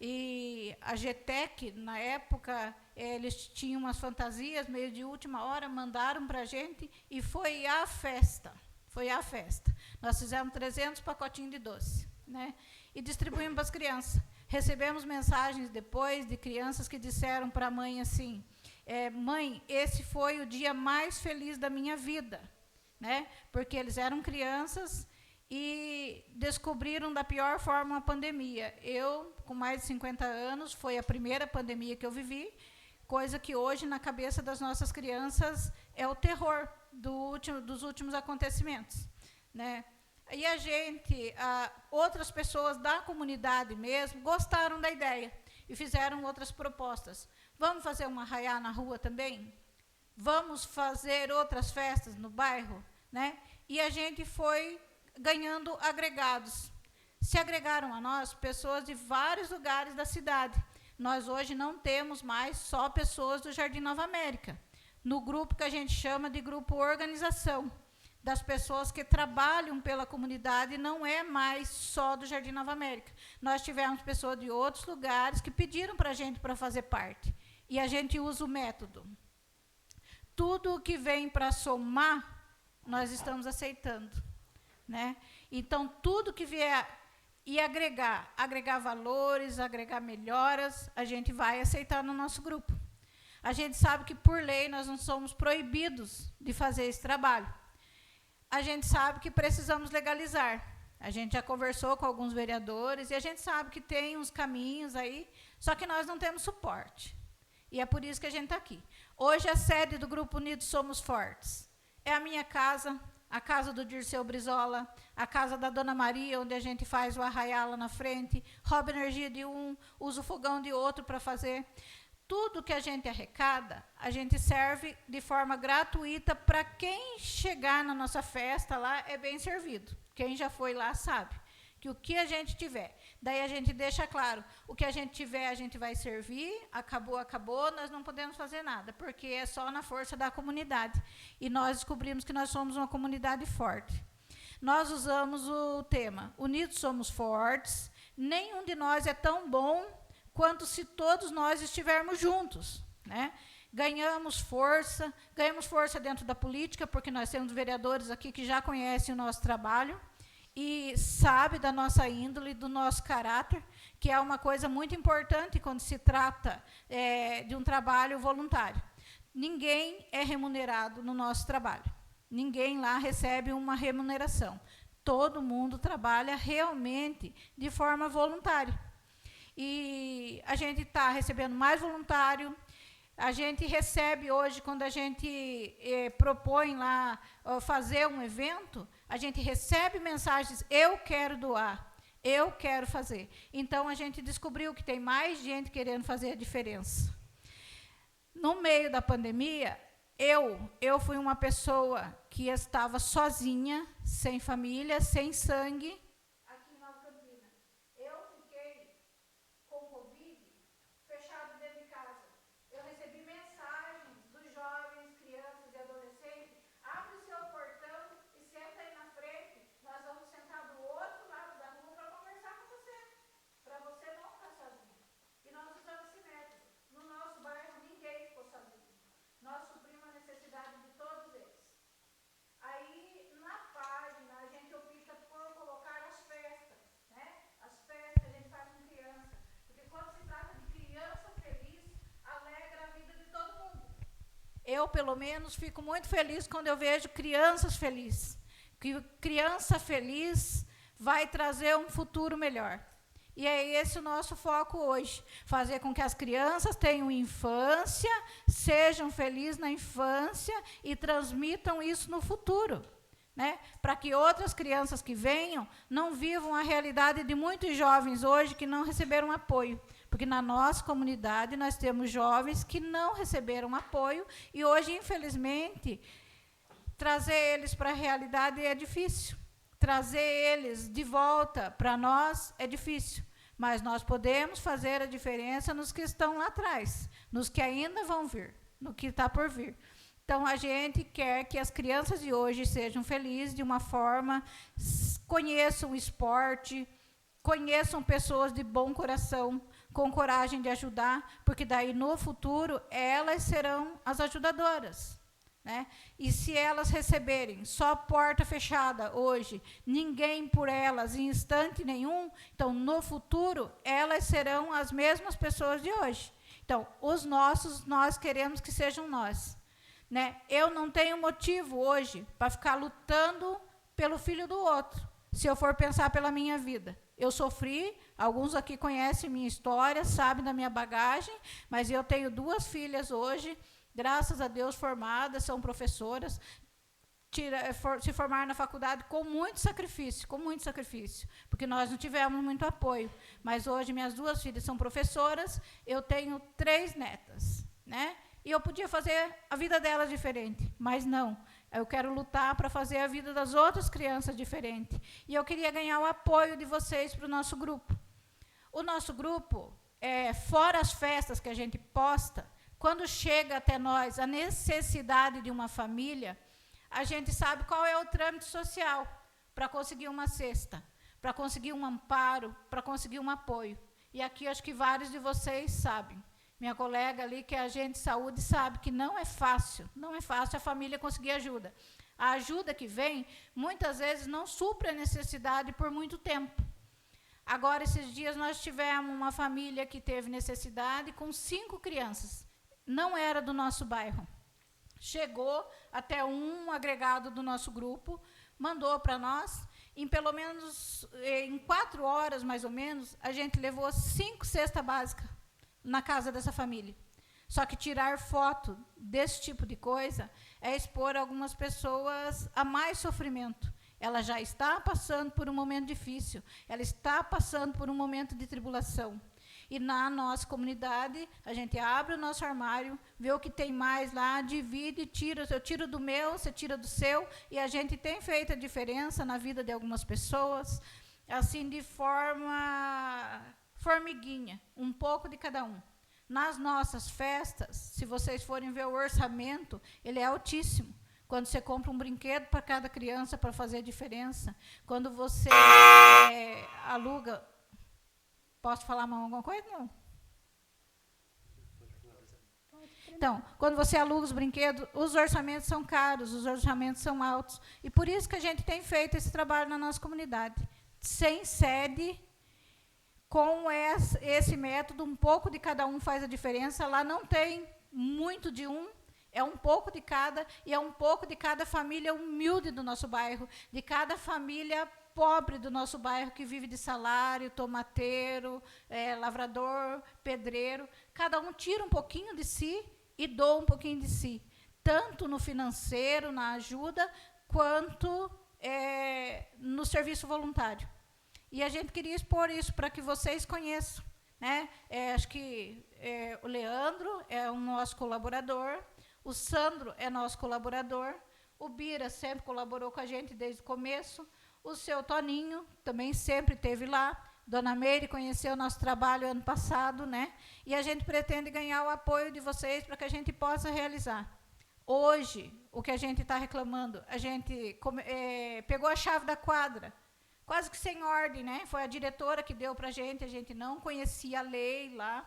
E a GTEC, na época, eles tinham umas fantasias, meio de última hora, mandaram para a gente, e foi a festa. Foi a festa. Nós fizemos 300 pacotinhos de doce, né? E distribuímos para as crianças. Recebemos mensagens depois de crianças que disseram para a mãe assim, mãe, esse foi o dia mais feliz da minha vida, né? Porque eles eram crianças e descobriram da pior forma a pandemia. Eu, com mais de 50 anos, foi a primeira pandemia que eu vivi, coisa que hoje, na cabeça das nossas crianças, é o terror dos últimos acontecimentos, né? E a gente, outras pessoas da comunidade mesmo, gostaram da ideia e fizeram outras propostas. Vamos fazer uma arraiá na rua também? Vamos fazer outras festas no bairro, né? E a gente foi ganhando agregados. Se agregaram a nós pessoas de vários lugares da cidade. Nós hoje não temos mais só pessoas do Jardim Nova América. No grupo que a gente chama de grupo organização, das pessoas que trabalham pela comunidade, não é mais só do Jardim Nova América. Nós tivemos pessoas de outros lugares que pediram para a gente para fazer parte. E a gente usa o método. Tudo o que vem para somar, nós estamos aceitando, né? Então, tudo que vier e agregar valores, agregar melhoras, a gente vai aceitar no nosso grupo. A gente sabe que, por lei, nós não somos proibidos de fazer esse trabalho. A gente sabe que precisamos legalizar. A gente já conversou com alguns vereadores e a gente sabe que tem uns caminhos aí, só que nós não temos suporte. E é por isso que a gente está aqui. Hoje, a sede do Grupo Unidos Somos Fortes é a minha casa, a casa do Dirceu Brizola, a casa da Dona Maria, onde a gente faz o arraiá lá na frente, rouba energia de um, usa o fogão de outro para fazer. Tudo que a gente arrecada, a gente serve de forma gratuita para quem chegar na nossa festa lá, é bem servido. Quem já foi lá sabe que o que a gente tiver, daí a gente deixa claro, o que a gente tiver a gente vai servir, acabou, nós não podemos fazer nada, porque é só na força da comunidade. E nós descobrimos que nós somos uma comunidade forte. Nós usamos o tema, Unidos Somos Fortes, nenhum de nós é tão bom quanto se todos nós estivermos juntos, né? Ganhamos força dentro da política, porque nós temos vereadores aqui que já conhecem o nosso trabalho e sabem da nossa índole, do nosso caráter, que é uma coisa muito importante quando se trata de um trabalho voluntário. Ninguém é remunerado no nosso trabalho. Ninguém lá recebe uma remuneração. Todo mundo trabalha realmente de forma voluntária. E a gente está recebendo mais voluntário. A gente recebe hoje, quando a gente propõe lá fazer um evento, a gente recebe mensagens: eu quero doar, eu quero fazer. Então, a gente descobriu que tem mais gente querendo fazer a diferença. No meio da pandemia, eu fui uma pessoa que estava sozinha, sem família, sem sangue, aqui em Nova Campina. Eu fiquei com Covid, fechado dentro de casa. Eu recebi mensagens dos jovens, crianças e adolescentes: abre o seu portão e senta aí na frente, nós vamos sentar do outro lado da rua para conversar com você não ficar sozinho. E nós usamos esse método. No nosso bairro, ninguém ficou sozinho. Nós suprimos a necessidade de todos eles. Aí, na página, a gente opta por colocar as festas, né? As festas a gente faz com criança, porque quando se trata de criança feliz, alegra a vida de todo mundo. Eu, pelo menos, fico muito feliz quando eu vejo crianças felizes. Que criança feliz vai trazer um futuro melhor. E é esse o nosso foco hoje, fazer com que as crianças tenham infância, sejam felizes na infância e transmitam isso no futuro, né? Para que outras crianças que venham não vivam a realidade de muitos jovens hoje que não receberam apoio. Porque na nossa comunidade nós temos jovens que não receberam apoio e hoje, infelizmente, trazer eles para a realidade é difícil. Trazer eles de volta para nós é difícil, mas nós podemos fazer a diferença nos que estão lá atrás, nos que ainda vão vir, no que está por vir. Então, a gente quer que as crianças de hoje sejam felizes de uma forma, conheçam o esporte, conheçam pessoas de bom coração, com coragem de ajudar, porque daí, no futuro, elas serão as ajudadoras. Né? E se elas receberem só porta fechada hoje, ninguém por elas em instante nenhum, então no futuro elas serão as mesmas pessoas de hoje. Então, os nossos, nós queremos que sejam nós. Né? Eu não tenho motivo hoje para ficar lutando pelo filho do outro, se eu for pensar pela minha vida. Eu sofri, alguns aqui conhecem minha história, sabem da minha bagagem, mas eu tenho 2 filhas hoje, graças a Deus, formadas, são professoras, se formaram na faculdade com muito sacrifício, porque nós não tivemos muito apoio. Mas hoje minhas 2 filhas são professoras, eu tenho 3 netas, né? E eu podia fazer a vida delas diferente, mas não. Eu quero lutar para fazer a vida das outras crianças diferente. E eu queria ganhar o apoio de vocês para o nosso grupo. O nosso grupo, fora as festas que a gente posta, quando chega até nós a necessidade de uma família, a gente sabe qual é o trâmite social para conseguir uma cesta, para conseguir um amparo, para conseguir um apoio. E aqui acho que vários de vocês sabem. Minha colega ali, que é agente de saúde, sabe que não é fácil a família conseguir ajuda. A ajuda que vem, muitas vezes, não supre a necessidade por muito tempo. Agora, esses dias, nós tivemos uma família que teve necessidade com 5 crianças. Não era do nosso bairro. Chegou até um agregado do nosso grupo, mandou para nós, em pelo menos, em 4 horas, mais ou menos, a gente levou 5 cestas básicas na casa dessa família. Só que tirar foto desse tipo de coisa é expor algumas pessoas a mais sofrimento. Ela já está passando por um momento difícil, ela está passando por um momento de tribulação. E na nossa comunidade, a gente abre o nosso armário, vê o que tem mais lá, divide, tira. Eu tiro do meu, você tira do seu, e a gente tem feito a diferença na vida de algumas pessoas, assim, de forma formiguinha, um pouco de cada um. Nas nossas festas, se vocês forem ver o orçamento, ele é altíssimo. Quando você compra um brinquedo para cada criança para fazer a diferença, quando você aluga... Posso falar alguma coisa? Não. Então, quando você aluga os brinquedos, os orçamentos são caros, os orçamentos são altos. E por isso que a gente tem feito esse trabalho na nossa comunidade. Sem sede, com esse método, um pouco de cada um faz a diferença. Lá não tem muito de um, é um pouco de cada, e é um pouco de cada família humilde do nosso bairro, de cada família pobre do nosso bairro, que vive de salário, tomateiro, lavrador, pedreiro. Cada um tira um pouquinho de si e doa um pouquinho de si, tanto no financeiro, na ajuda, quanto no serviço voluntário. E a gente queria expor isso para que vocês conheçam, né? Acho que o Leandro é o nosso colaborador, o Sandro é nosso colaborador, o Bira sempre colaborou com a gente desde o começo, o seu Toninho também sempre esteve lá, Dona Meire conheceu o nosso trabalho ano passado, né? E a gente pretende ganhar o apoio de vocês para que a gente possa realizar. Hoje, o que a gente está reclamando, a gente pegou a chave da quadra, quase que sem ordem, né? Foi a diretora que deu para a gente não conhecia a lei lá.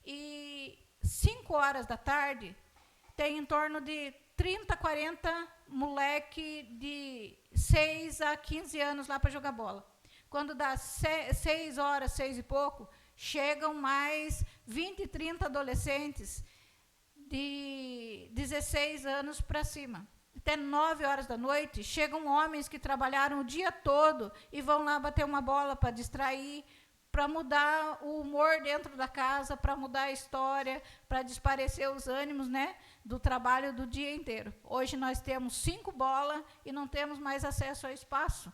E 5 horas da tarde, tem em torno de 30, 40 moleque de 6 a 15 anos lá para jogar bola. Quando dá 6 horas, 6 e pouco, chegam mais 20, 30 adolescentes de 16 anos para cima. Até 9 horas da noite, chegam homens que trabalharam o dia todo e vão lá bater uma bola para distrair, para mudar o humor dentro da casa, para mudar a história, para desaparecer os ânimos, né, do trabalho do dia inteiro. Hoje nós temos 5 bolas e não temos mais acesso ao espaço.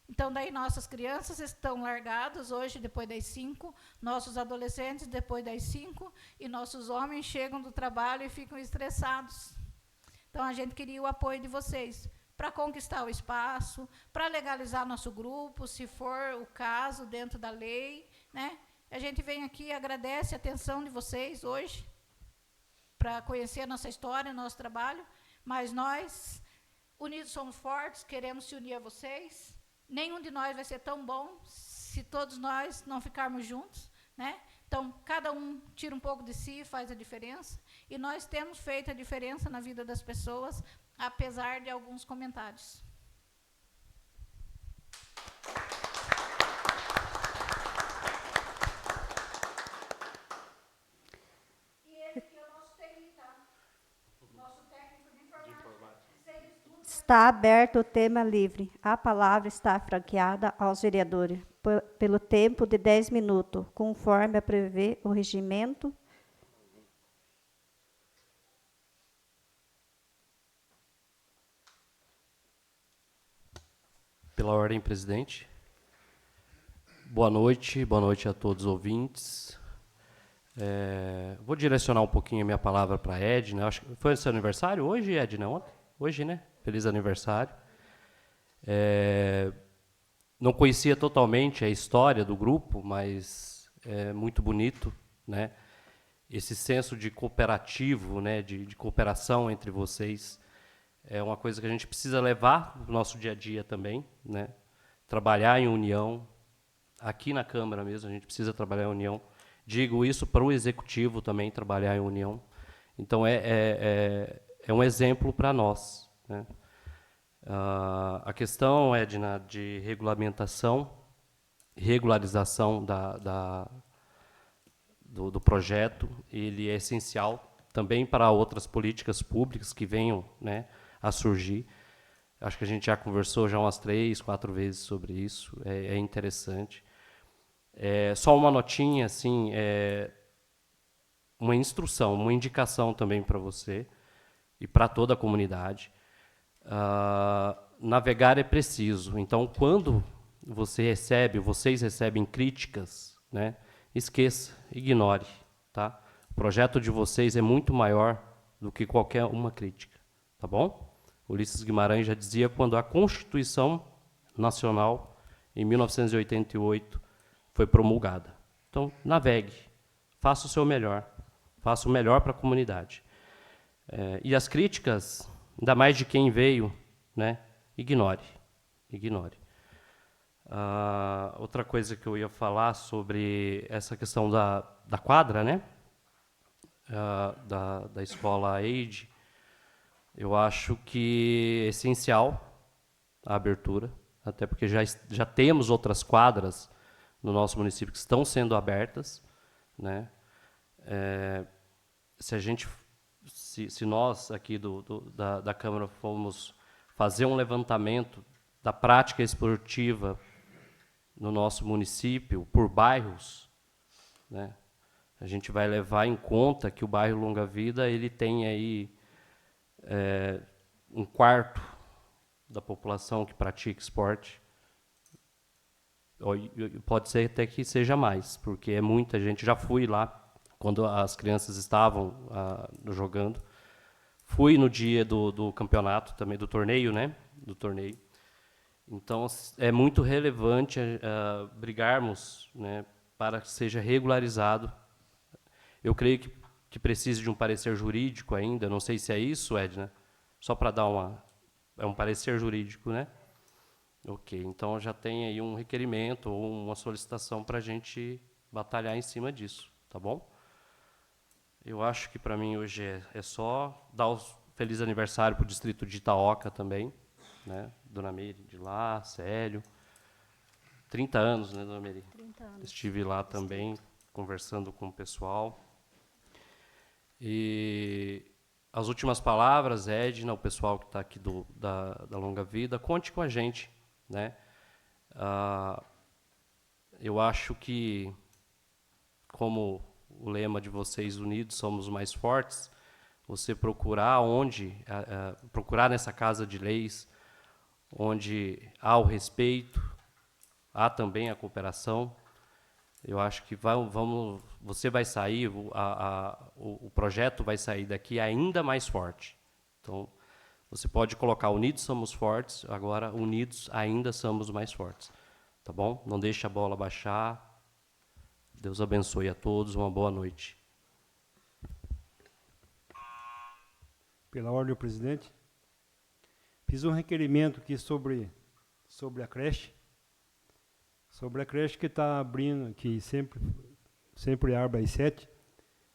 Então, daí nossas crianças estão largadas hoje, depois das 5, nossos adolescentes depois das 5, e nossos homens chegam do trabalho e ficam estressados. Então, a gente queria o apoio de vocês para conquistar o espaço, para legalizar nosso grupo, se for o caso, dentro da lei, né? A gente vem aqui e agradece a atenção de vocês hoje, para conhecer a nossa história, o nosso trabalho, mas nós, unidos somos fortes, queremos se unir a vocês. Nenhum de nós vai ser tão bom se todos nós não ficarmos juntos, né? Então, cada um tira um pouco de si, faz a diferença, e nós temos feito a diferença na vida das pessoas, apesar de alguns comentários. E esse aqui é o nosso TI, tá? Nosso técnico de informática. Está aberto o tema livre. A palavra está franqueada aos vereadores pelo tempo de 10 minutos, conforme a prevê o regimento. Pela ordem, presidente. Boa noite a todos os ouvintes. Vou direcionar um pouquinho a minha palavra para a Edna. Acho que foi seu aniversário hoje, Edna? Ontem? Hoje, né? Feliz aniversário. Não conhecia totalmente a história do grupo, mas é muito bonito, né? Esse senso de cooperativo, né? De cooperação entre vocês. É uma coisa que a gente precisa levar para o nosso dia a dia também, né? Trabalhar em união. Aqui na Câmara mesmo, a gente precisa trabalhar em união. Digo isso para o Executivo também, trabalhar em união. Então, é um exemplo para nós, né? A questão, Edna, de regularização do projeto, ele é essencial também para outras políticas públicas que venham, né, a surgir. Acho que a gente já conversou já umas 3, 4 vezes sobre isso, é interessante. Só uma notinha, assim, uma instrução, uma indicação também para você e para toda a comunidade. Navegar é preciso. Então, quando vocês recebem críticas, né, esqueça, ignore. Tá? O projeto de vocês é muito maior do que qualquer uma crítica. Tá bom? Ulisses Guimarães já dizia quando a Constituição Nacional, em 1988, foi promulgada. Então, navegue, faça o seu melhor, faça o melhor para a comunidade. E as críticas, ainda mais de quem veio, né, ignore. Outra coisa que eu ia falar sobre essa questão da quadra, né, da escola AID, eu acho que é essencial a abertura, até porque já temos outras quadras no nosso município que estão sendo abertas, né? Se nós aqui da Câmara formos fazer um levantamento da prática esportiva no nosso município, por bairros, né, a gente vai levar em conta que o bairro Longa Vida ele tem aí um quarto da população que pratica esporte. Pode ser até que seja mais, porque é muita gente. Já fui lá quando as crianças estavam jogando. Fui no dia do campeonato, também do torneio, né? Do torneio. Então, é muito relevante brigarmos, né, para que seja regularizado. Eu creio que precisa de um parecer jurídico ainda. Não sei se é isso, Edna. Só para dar é um parecer jurídico, né? Ok, então já tem aí um requerimento ou uma solicitação para a gente batalhar em cima disso, tá bom? Eu acho que para mim hoje é só dar o feliz aniversário para o distrito de Itaoca também, né? Dona Meire de lá, Célio. 30 anos, né, Dona Meire? 30 anos. Estive lá também, conversando com o pessoal. E as últimas palavras, Edna, o pessoal que está aqui da Longa Vida, conte com a gente, né? Eu acho que, como o lema de vocês, unidos somos mais fortes, você procurar procurar nessa casa de leis, onde há o respeito, há também a cooperação. Eu acho que você vai sair, o projeto vai sair daqui ainda mais forte. Então, você pode colocar unidos somos fortes, agora unidos ainda somos mais fortes. Tá bom? Não deixe a bola baixar. Deus abençoe a todos, uma boa noite. Pela ordem do presidente, fiz um requerimento aqui sobre a creche. Sobre a creche que está abrindo, que sempre abre às 7.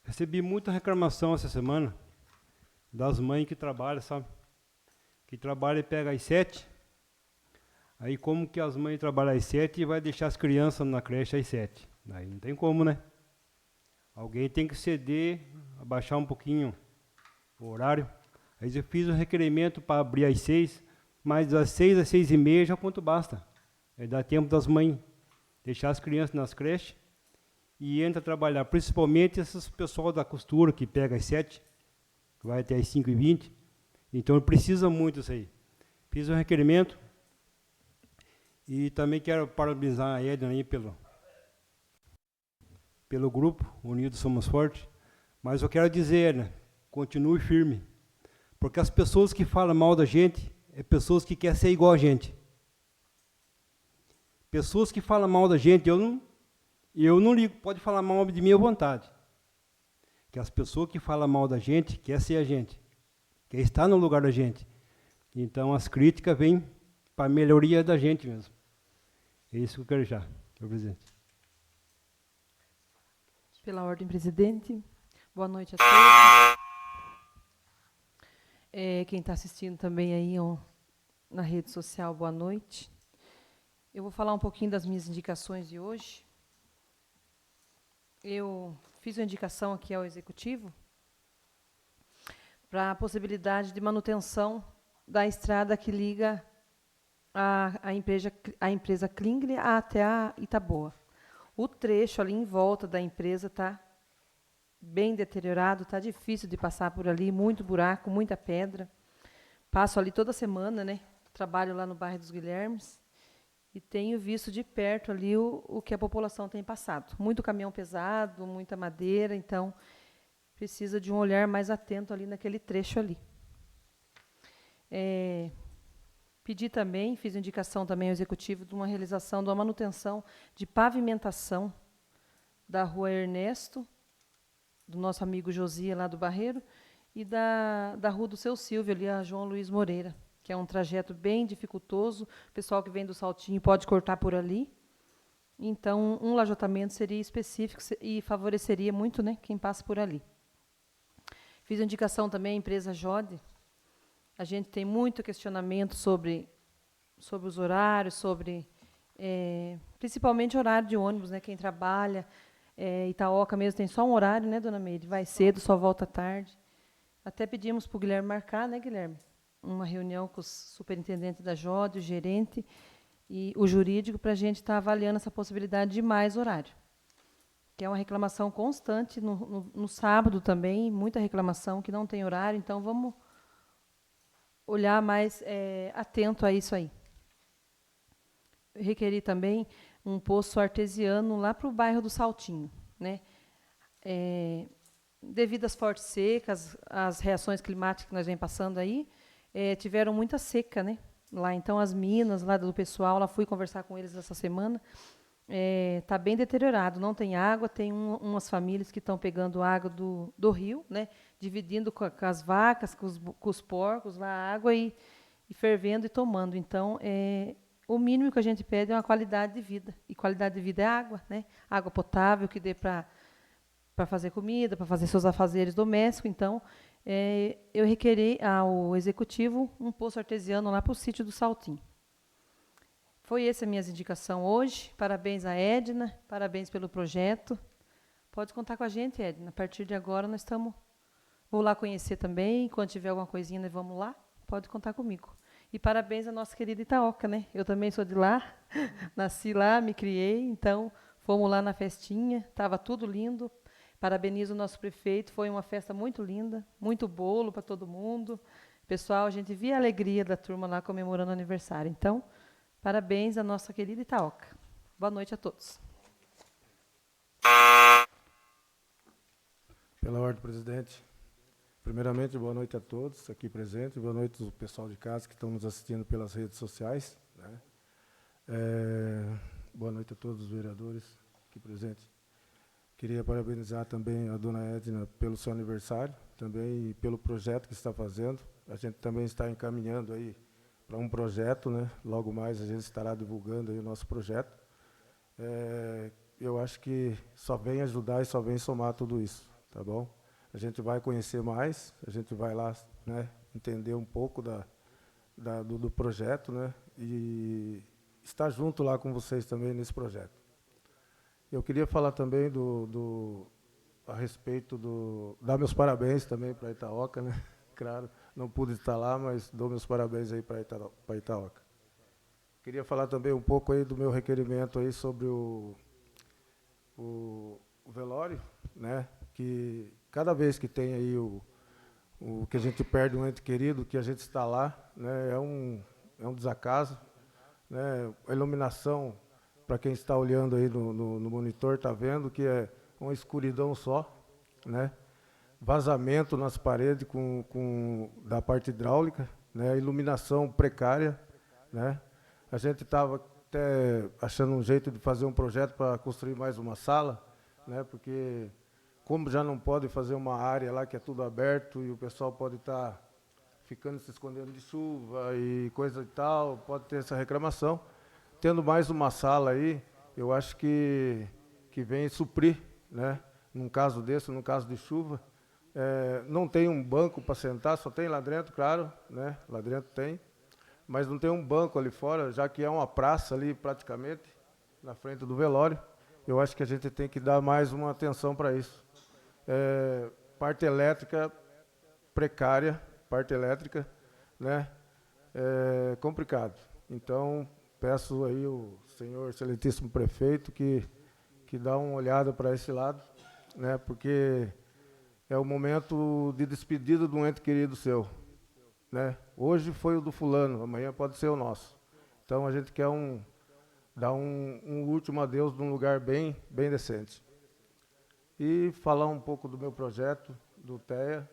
Recebi muita reclamação essa semana das mães que trabalham, sabe? Que trabalham e pegam às 7. Aí como que as mães trabalham às 7 e vai deixar as crianças na creche às 7? Aí não tem como, né? Alguém tem que ceder, abaixar um pouquinho o horário. Aí eu fiz um requerimento para abrir às 6, mas das 6 às 6h30 já quanto basta. Aí dá tempo das mães deixar as crianças nas creches e entra trabalhar. Principalmente esses pessoal da costura que pega às 7, que vai até às 5h20. Então precisa muito isso aí. Fiz um requerimento e também quero parabenizar a Edna aí pelo grupo Unidos Somos Fortes. Mas eu quero dizer, né, continue firme. Porque as pessoas que falam mal da gente é pessoas que querem ser igual a gente. Pessoas que falam mal da gente, eu não ligo, pode falar mal de mim à vontade. Que as pessoas que falam mal da gente querem ser a gente, quer estar no lugar da gente. Então as críticas vêm para a melhoria da gente mesmo. É isso que eu quero já, senhor presidente. Pela ordem, presidente. Boa noite a todos. Quem está assistindo também aí na rede social, boa noite. Eu vou falar um pouquinho das minhas indicações de hoje. Eu fiz uma indicação aqui ao Executivo para a possibilidade de manutenção da estrada que liga a empresa Klingler até a Itaboa. O trecho ali em volta da empresa está bem deteriorado, está difícil de passar por ali, muito buraco, muita pedra. Passo ali toda semana, né? Trabalho lá no bairro dos Guilhermes e tenho visto de perto ali o que a população tem passado. Muito caminhão pesado, muita madeira, então precisa de um olhar mais atento ali naquele trecho ali. Pedi também, fiz indicação também ao Executivo de uma realização de uma manutenção de pavimentação da Rua Ernesto, do nosso amigo Josia, lá do Barreiro, e da Rua do Seu Silvio, ali a João Luiz Moreira, que é um trajeto bem dificultoso. O pessoal que vem do Saltinho pode cortar por ali. Então, um lajotamento seria específico e favoreceria muito, né, quem passa por ali. Fiz indicação também à empresa Jode. A gente tem muito questionamento sobre os horários, sobre principalmente horário de ônibus, né? Quem trabalha, Itaoca mesmo tem só um horário, né, dona Meire? Vai cedo, só volta tarde. Até pedimos para o Guilherme marcar, né, Guilherme? Uma reunião com o superintendente da JOD, o gerente e o jurídico, para a gente estar avaliando essa possibilidade de mais horário. Que é uma reclamação constante no sábado também, muita reclamação que não tem horário, então vamos olhar mais atento a isso aí. Eu requeri também um poço artesiano lá para o bairro do Saltinho, né? Devido às fortes secas, às reações climáticas que nós vem passando aí, tiveram muita seca, né? Lá, então, as minas lá do pessoal, lá fui conversar com eles essa semana, está bem deteriorado, não tem água, tem umas famílias que estão pegando água do rio, né? Dividindo com as vacas, com os porcos lá a água e fervendo e tomando. Então, o mínimo que a gente pede é uma qualidade de vida. E qualidade de vida é água, né? Água potável que dê para fazer comida, para fazer seus afazeres domésticos. Então, eu requeri ao executivo um poço artesiano lá para o sítio do Saltinho. Foi essa a minha indicação hoje. Parabéns à Edna, parabéns pelo projeto. Pode contar com a gente, Edna. A partir de agora, nós estamos... Vou lá conhecer também. Quando tiver alguma coisinha, nós vamos lá. Pode contar comigo. E parabéns à nossa querida Itaoca, né? Eu também sou de lá, nasci lá, me criei, então fomos lá na festinha, estava tudo lindo. Parabenizo o nosso prefeito, foi uma festa muito linda, muito bolo para todo mundo. Pessoal, a gente via a alegria da turma lá comemorando o aniversário. Então, parabéns à nossa querida Itaoca. Boa noite a todos. Pela ordem, presidente. Primeiramente, boa noite a todos aqui presentes, boa noite ao pessoal de casa que estão nos assistindo pelas redes sociais, né? Boa noite a todos os vereadores aqui presentes. Queria parabenizar também a dona Edna pelo seu aniversário, também e pelo projeto que está fazendo. A gente também está encaminhando aí para um projeto, né? Logo mais a gente estará divulgando aí o nosso projeto. Eu acho que só vem ajudar e só vem somar tudo isso, tá bom? A gente vai conhecer mais, a gente vai lá, né, entender um pouco do projeto, né, e estar junto lá com vocês também nesse projeto. Eu queria falar também a respeito dar meus parabéns também para a Itaoca, né? Claro, não pude estar lá, mas dou meus parabéns aí para a Itaoca. Queria falar também um pouco aí do meu requerimento aí sobre o velório, né, que cada vez que tem aí que a gente perde um ente querido, que a gente está lá, né, é um desacaso, né, a iluminação, para quem está olhando aí no monitor, está vendo que é uma escuridão só, né, vazamento nas paredes da parte hidráulica, né, iluminação precária, né, a gente estava até achando um jeito de fazer um projeto para construir mais uma sala, né, porque como já não pode fazer uma área lá que é tudo aberto e o pessoal pode estar ficando se escondendo de chuva e coisa e tal, pode ter essa reclamação. Tendo mais uma sala aí, eu acho que vem suprir, né? Num caso desse, num caso de chuva. Não tem um banco para sentar, só tem lá dentro, claro, né? Lá dentro tem, mas não tem um banco ali fora, já que é uma praça ali praticamente, na frente do velório. Eu acho que a gente tem que dar mais uma atenção para isso. Parte elétrica precária, parte elétrica, né? Complicado. Então, peço aí o senhor excelentíssimo prefeito que dá uma olhada para esse lado, né? Porque é o momento de despedida de um ente querido seu, né? Hoje foi o do fulano, amanhã pode ser o nosso. Então, a gente quer dar um último adeus num lugar bem decente. E falar um pouco do meu projeto, do TEA,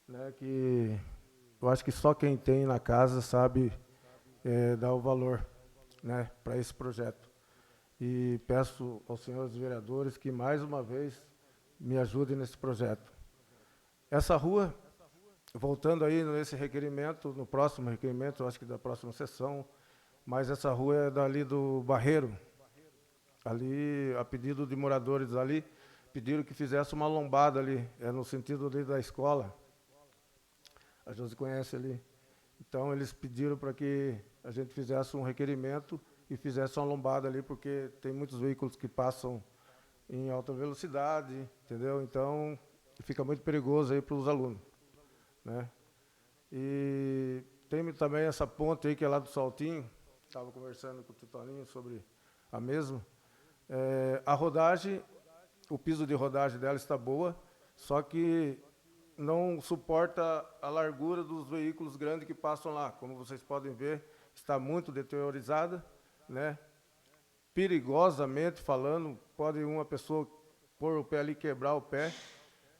né, que eu acho que só quem tem na casa sabe dar o valor, né, para esse projeto. E peço aos senhores vereadores que, mais uma vez, me ajudem nesse projeto. Essa rua, voltando aí nesse requerimento, no próximo requerimento, eu acho que da próxima sessão, mas essa rua é dali do Barreiro, ali, a pedido de moradores ali, pediram que fizesse uma lombada ali, no sentido ali da escola. A Josi conhece ali. Então, eles pediram para que a gente fizesse um requerimento e fizesse uma lombada ali, porque tem muitos veículos que passam em alta velocidade, entendeu? Então, fica muito perigoso aí para os alunos, né? E tem também essa ponte aí que é lá do Saltinho, estava conversando com o Titoninho sobre a mesma. A rodagem, o piso de rodagem dela está boa, só que não suporta a largura dos veículos grandes que passam lá. Como vocês podem ver, está muito deteriorizada, né? Perigosamente falando, pode uma pessoa pôr o pé ali e quebrar o pé.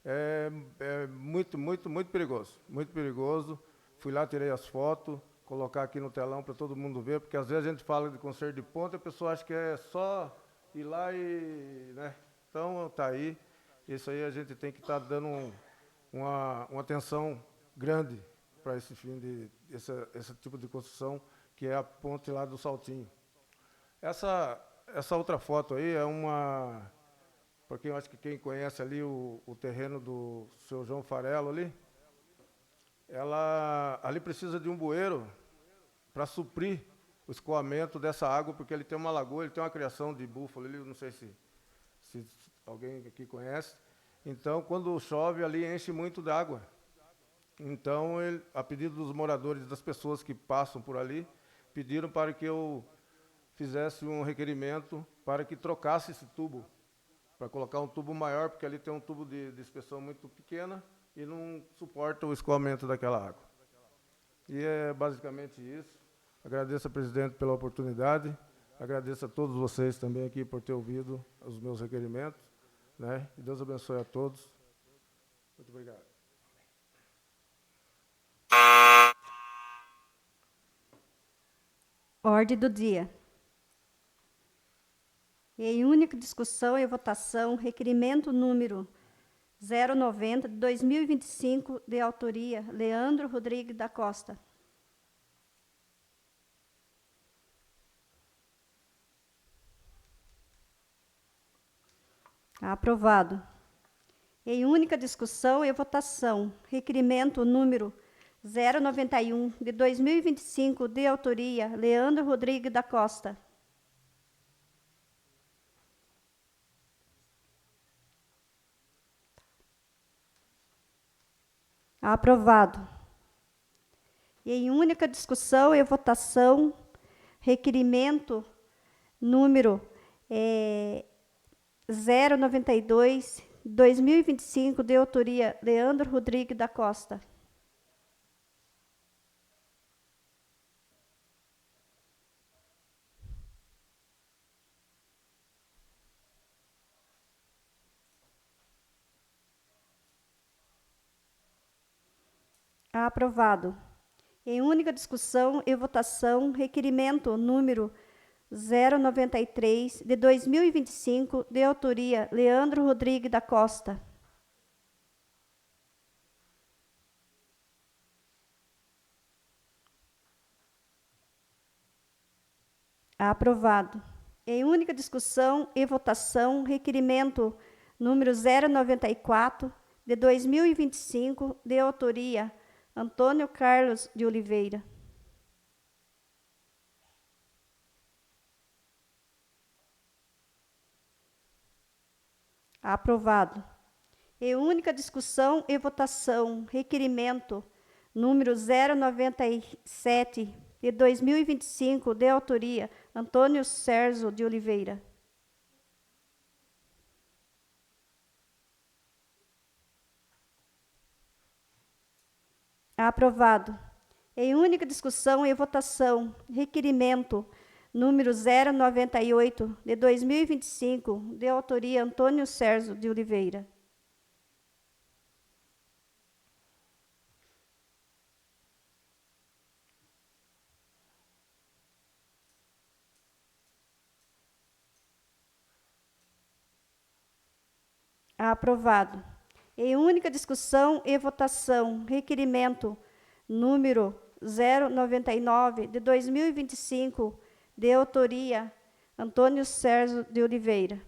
É muito, muito, muito perigoso. Muito perigoso. Fui lá, tirei as fotos, colocar aqui no telão para todo mundo ver, porque às vezes a gente fala de conserto de ponte e a pessoa acha que é só ir lá e... né? Então, está aí. Isso aí a gente tem que estar dando uma atenção grande para esse fim esse tipo de construção, que é a ponte lá do Saltinho. Essa outra foto aí é uma... Porque eu acho que quem conhece ali o terreno do seu João Farelo ali, ali precisa de um bueiro para suprir o escoamento dessa água, porque ele tem uma lagoa, ele tem uma criação de búfalo ali, não sei se alguém aqui conhece. Então, quando chove, ali enche muito d'água. Então, a pedido dos moradores, das pessoas que passam por ali, pediram para que eu fizesse um requerimento para que trocasse esse tubo, para colocar um tubo maior, porque ali tem um tubo de inspeção muito pequena e não suporta o escoamento daquela água. E é basicamente isso. Agradeço ao presidente pela oportunidade, agradeço a todos vocês também aqui por ter ouvido os meus requerimentos, né? E Deus abençoe a todos. Muito obrigado. Ordem do dia. Em única discussão e votação, requerimento número 090 de 2025, de autoria Leandro Rodrigues da Costa. Aprovado. Em única discussão e votação, requerimento número 091 de 2025, de autoria Leandro Rodrigues da Costa. Aprovado. Em única discussão e votação, requerimento número 092, 2025, de autoria Leandro Rodrigues da Costa. Aprovado. Em única discussão e votação, requerimento número 093, de 2025, de autoria Leandro Rodrigues da Costa. Aprovado. Em única discussão e votação, requerimento número 094, de 2025, de autoria Antônio Carlos de Oliveira. Aprovado. Em única discussão e votação, requerimento número 097, de 2025, de autoria Antônio Sérgio de Oliveira. Aprovado. Em única discussão e votação, requerimento número 098, de 2025, de autoria Antônio Sérgio de Oliveira. Aprovado. Em única discussão e votação, requerimento número 099, de 2025, de autoria Antônio Sérgio de Oliveira.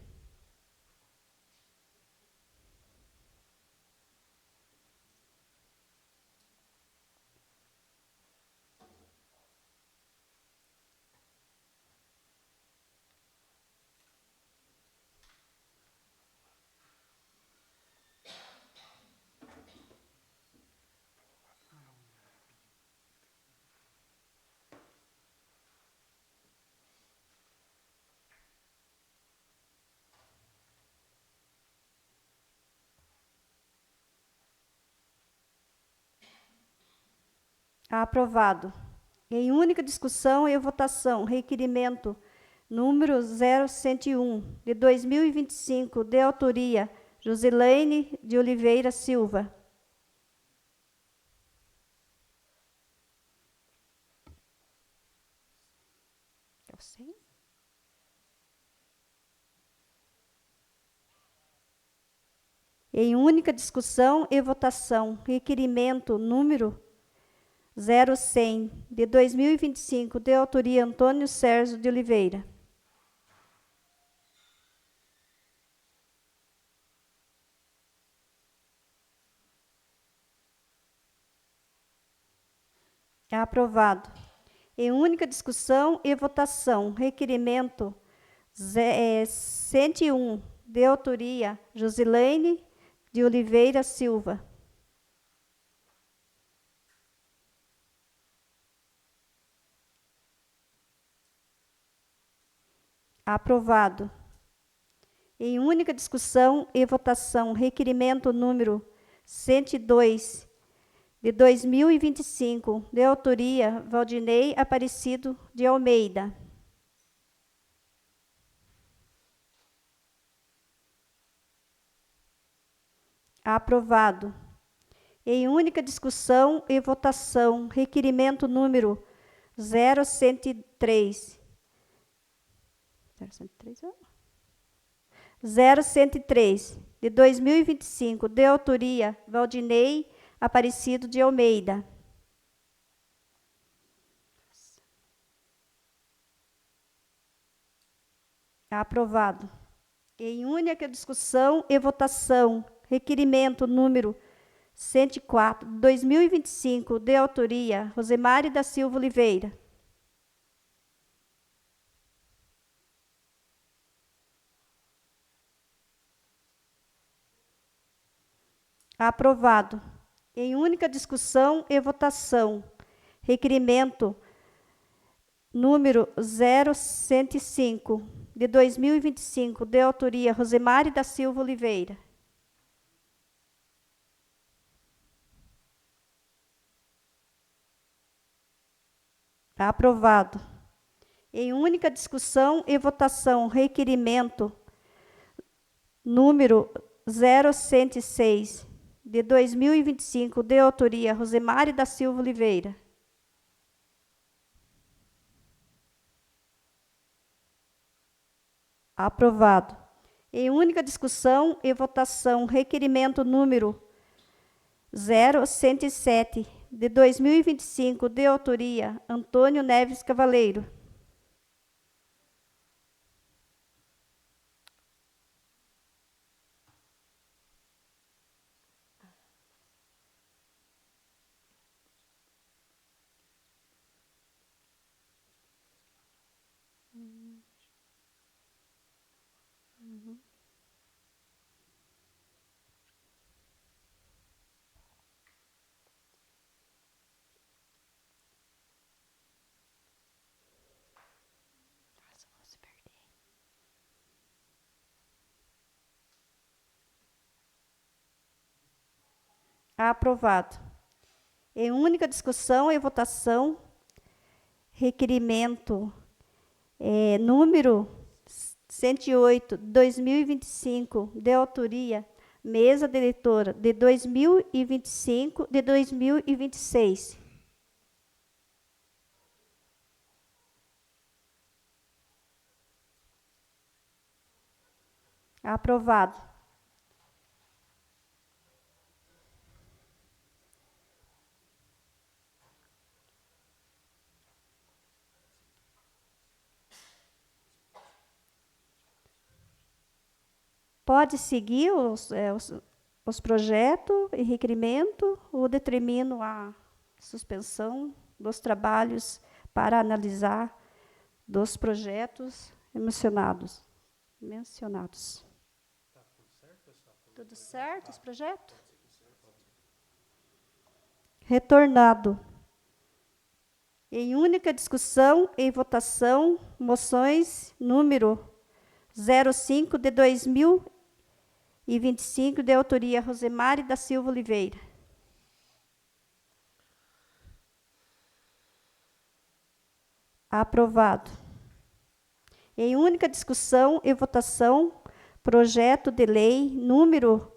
Aprovado. Em única discussão e votação, requerimento número 0101, de 2025, de autoria Josilaine de Oliveira Silva. Eu sei. Em única discussão e votação, requerimento número 0100, de 2025, de autoria Antônio Sérgio de Oliveira. Aprovado. Em única discussão e votação, requerimento 101, de autoria Josilaine de Oliveira Silva. Aprovado. Em única discussão e votação, requerimento número 102, de 2025, de autoria Valdinei Aparecido de Almeida. Aprovado. Em única discussão e votação, requerimento número 0103. 0103, de 2025, de autoria Valdinei Aparecido de Almeida. Aprovado. Em única discussão e votação, requerimento número 104, 2025, de autoria Rosemary da Silva Oliveira. Aprovado. Em única discussão e votação, requerimento número 0105, de 2025, de autoria Rosemary da Silva Oliveira. Aprovado. Em única discussão e votação, requerimento número 0106, de 2025, de autoria Rosemary da Silva Oliveira. Aprovado. Em única discussão e votação, requerimento número 0107, de 2025, de autoria Antônio Neves Cavaleiro. Aprovado. Em única discussão e votação, requerimento número 108, 2025, de autoria Mesa Diretora, de 2025, de 2026. Aprovado. Pode seguir os projetos e requerimento, ou determino a suspensão dos trabalhos para analisar dos projetos mencionados. Tudo certo esse projeto? Retornado. Em única discussão e votação, moções número 05 de 2025, de autoria Rosemary da Silva Oliveira. Aprovado. Em única discussão e votação, projeto de lei número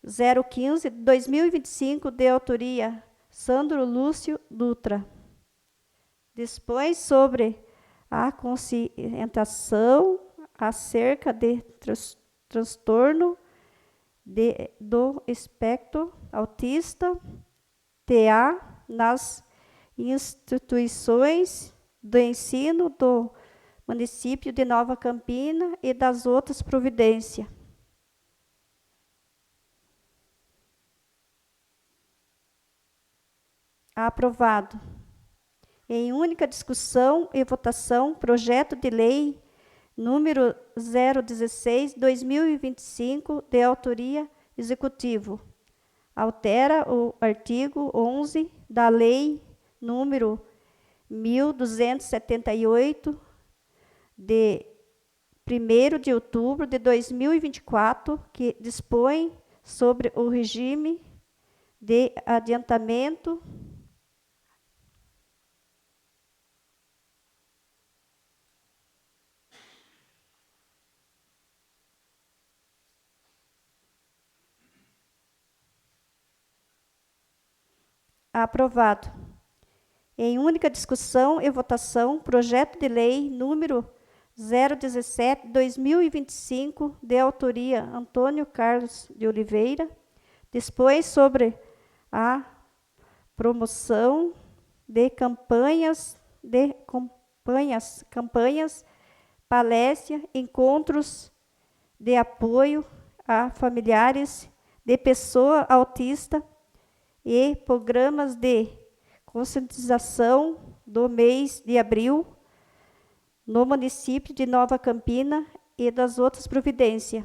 015/2025, de autoria Sandro Lúcio Dutra. Dispõe sobre a conscientização acerca de transtorno do espectro autista, TA, nas instituições do ensino do município de Nova Campina e das outras providências. Aprovado. Em única discussão e votação, projeto de lei número 016/2025, de autoria executivo. Altera o artigo 11 da lei número 1278, de 1º de outubro de 2024, que dispõe sobre o regime de adiantamento aprovado. Em única discussão e votação, projeto de lei número 017/2025, de autoria Antônio Carlos de Oliveira, dispõe sobre a promoção de campanhas, palestras, encontros de apoio a familiares de pessoa autista e programas de conscientização do mês de abril no município de Nova Campina e das outras providências.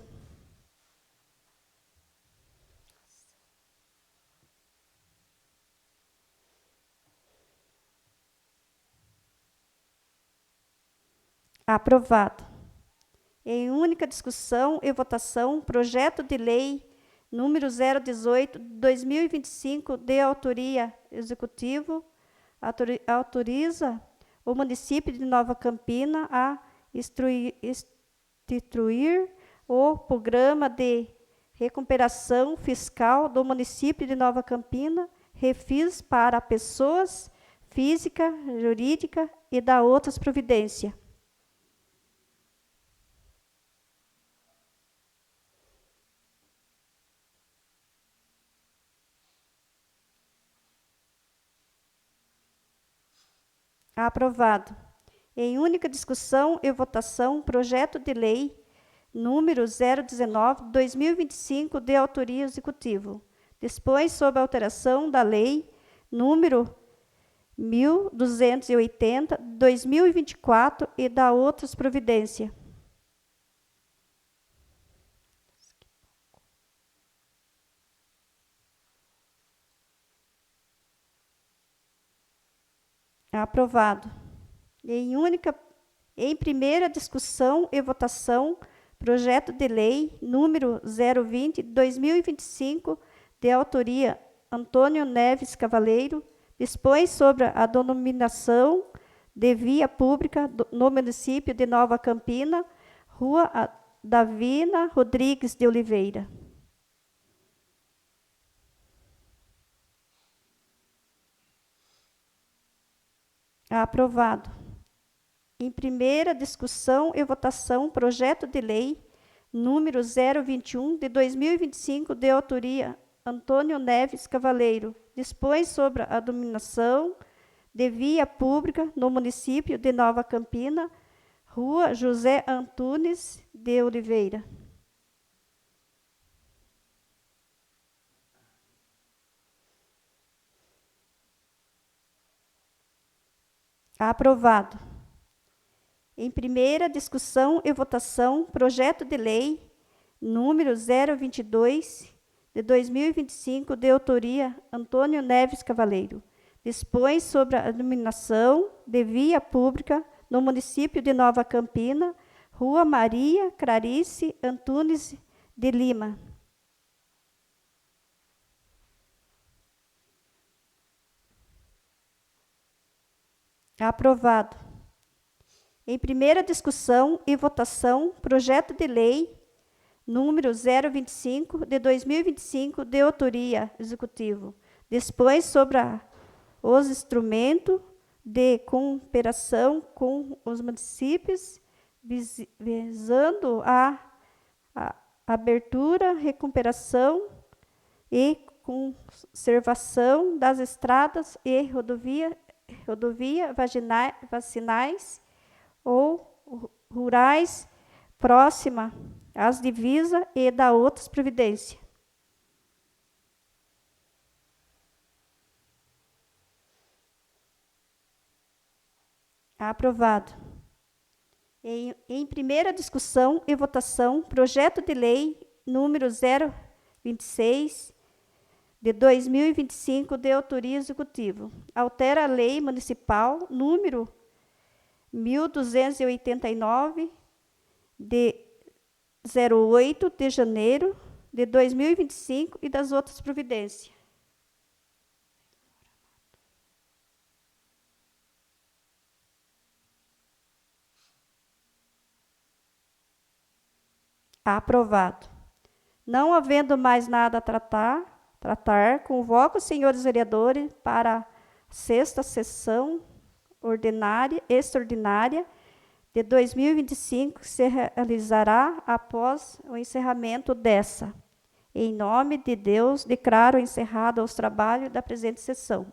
Aprovado. Em única discussão e votação, projeto de lei número 018/2025, de autoria executivo, autoriza o município de Nova Campina a instituir o programa de recuperação fiscal do município de Nova Campina, refis para pessoas física, jurídica e da outras providências. Aprovado. Em única discussão e votação, projeto de lei número 019/2025, de autoria executivo. Dispõe sobre a alteração da lei número 1280/2024 e da outras providências. Aprovado. Em primeira discussão e votação, projeto de lei número 020/2025, de autoria Antônio Neves Cavaleiro, dispõe sobre a denominação de via pública no município de Nova Campina, Rua Davina Rodrigues de Oliveira. Aprovado. Em primeira discussão e votação, projeto de lei número 021/2025, de autoria Antônio Neves Cavaleiro, dispõe sobre a denominação de via pública no município de Nova Campina, Rua José Antunes de Oliveira. Aprovado. Em primeira discussão e votação, projeto de lei número 022/2025, de autoria Antônio Neves Cavaleiro, dispõe sobre a denominação de via pública no município de Nova Campina, Rua Maria Clarice Antunes de Lima. Aprovado. Em primeira discussão e votação, projeto de lei número 025 de 2025, de autoria executivo, dispõe sobre os instrumentos de cooperação com os municípios, visando a abertura, recuperação e conservação das estradas e rodovia vacinais ou rurais próxima às divisas e da outras providências. Aprovado. Em primeira discussão e votação, projeto de lei número 026 de 2025, de autoria executiva. Altera a lei municipal número 1289 de 08 de janeiro de 2025 e das outras providências. Aprovado. Não havendo mais nada a tratar, convoco os senhores vereadores para a 6ª sessão extraordinária de 2025, que se realizará após o encerramento dessa. Em nome de Deus, declaro encerrado os trabalhos da presente sessão.